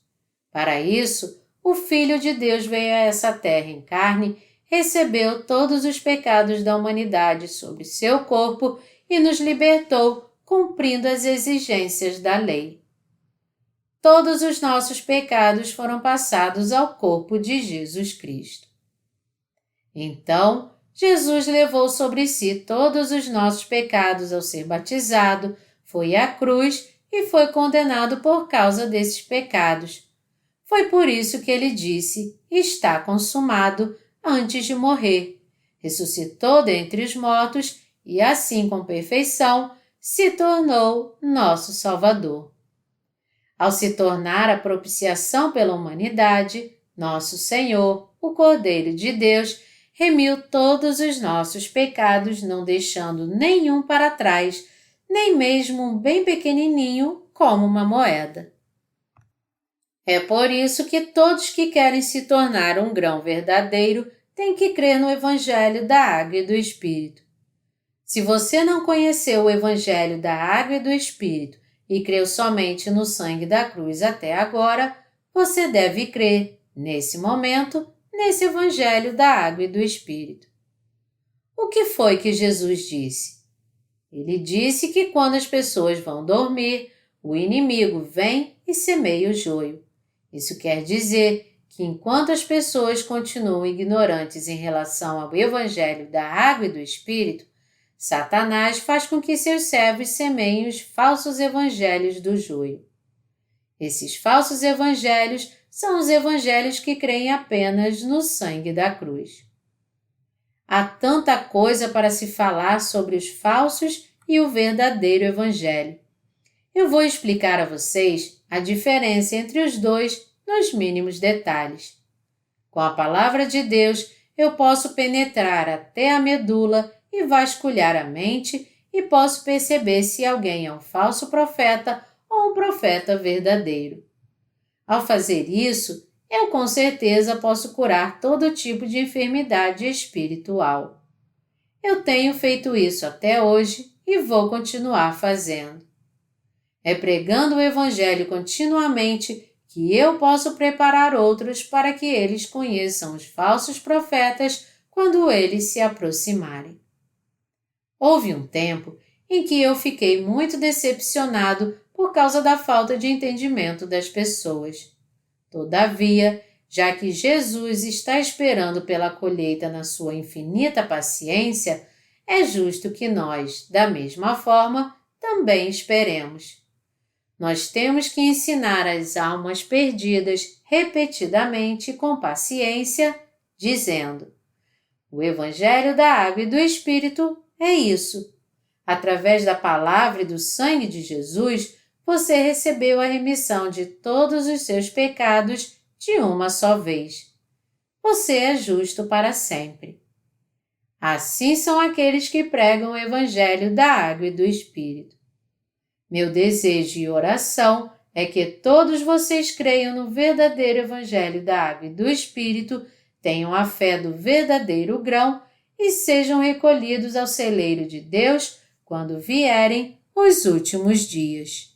Para isso, o Filho de Deus veio a essa terra em carne, recebeu todos os pecados da humanidade sobre seu corpo e nos libertou, cumprindo as exigências da lei. Todos os nossos pecados foram passados ao corpo de Jesus Cristo. Então, Jesus levou sobre si todos os nossos pecados ao ser batizado, foi à cruz e foi condenado por causa desses pecados. Foi por isso que ele disse: "Está consumado", antes de morrer. Ressuscitou dentre os mortos e, assim com perfeição, se tornou nosso Salvador. Ao se tornar a propiciação pela humanidade, nosso Senhor, o Cordeiro de Deus, remiu todos os nossos pecados, não deixando nenhum para trás, nem mesmo um bem pequenininho como uma moeda. É por isso que todos que querem se tornar um grão verdadeiro têm que crer no Evangelho da Água e do Espírito. Se você não conheceu o Evangelho da Água e do Espírito e creu somente no sangue da cruz até agora, você deve crer, nesse momento, nesse Evangelho da Água e do Espírito. O que foi que Jesus disse? Ele disse que quando as pessoas vão dormir, o inimigo vem e semeia o joio. Isso quer dizer que enquanto as pessoas continuam ignorantes em relação ao Evangelho da Água e do Espírito, Satanás faz com que seus servos semeiem os falsos evangelhos do joio. Esses falsos evangelhos são os evangelhos que creem apenas no sangue da cruz. Há tanta coisa para se falar sobre os falsos e o verdadeiro evangelho. Eu vou explicar a vocês a diferença entre os dois nos mínimos detalhes. Com a palavra de Deus, eu posso penetrar até a medula e vasculhar a mente e posso perceber se alguém é um falso profeta ou um profeta verdadeiro. Ao fazer isso, eu com certeza posso curar todo tipo de enfermidade espiritual. Eu tenho feito isso até hoje e vou continuar fazendo. É pregando o Evangelho continuamente que eu posso preparar outros para que eles conheçam os falsos profetas quando eles se aproximarem. Houve um tempo em que eu fiquei muito decepcionado por causa da falta de entendimento das pessoas. Todavia, já que Jesus está esperando pela colheita na sua infinita paciência, é justo que nós, da mesma forma, também esperemos. Nós temos que ensinar as almas perdidas repetidamente e com paciência, dizendo: o Evangelho da Água e do Espírito é isso. Através da palavra e do sangue de Jesus, você recebeu a remissão de todos os seus pecados de uma só vez. Você é justo para sempre. Assim são aqueles que pregam o Evangelho da Água e do Espírito. Meu desejo e oração é que todos vocês creiam no verdadeiro Evangelho da Água e do Espírito, tenham a fé do verdadeiro grão e sejam recolhidos ao celeiro de Deus quando vierem os últimos dias.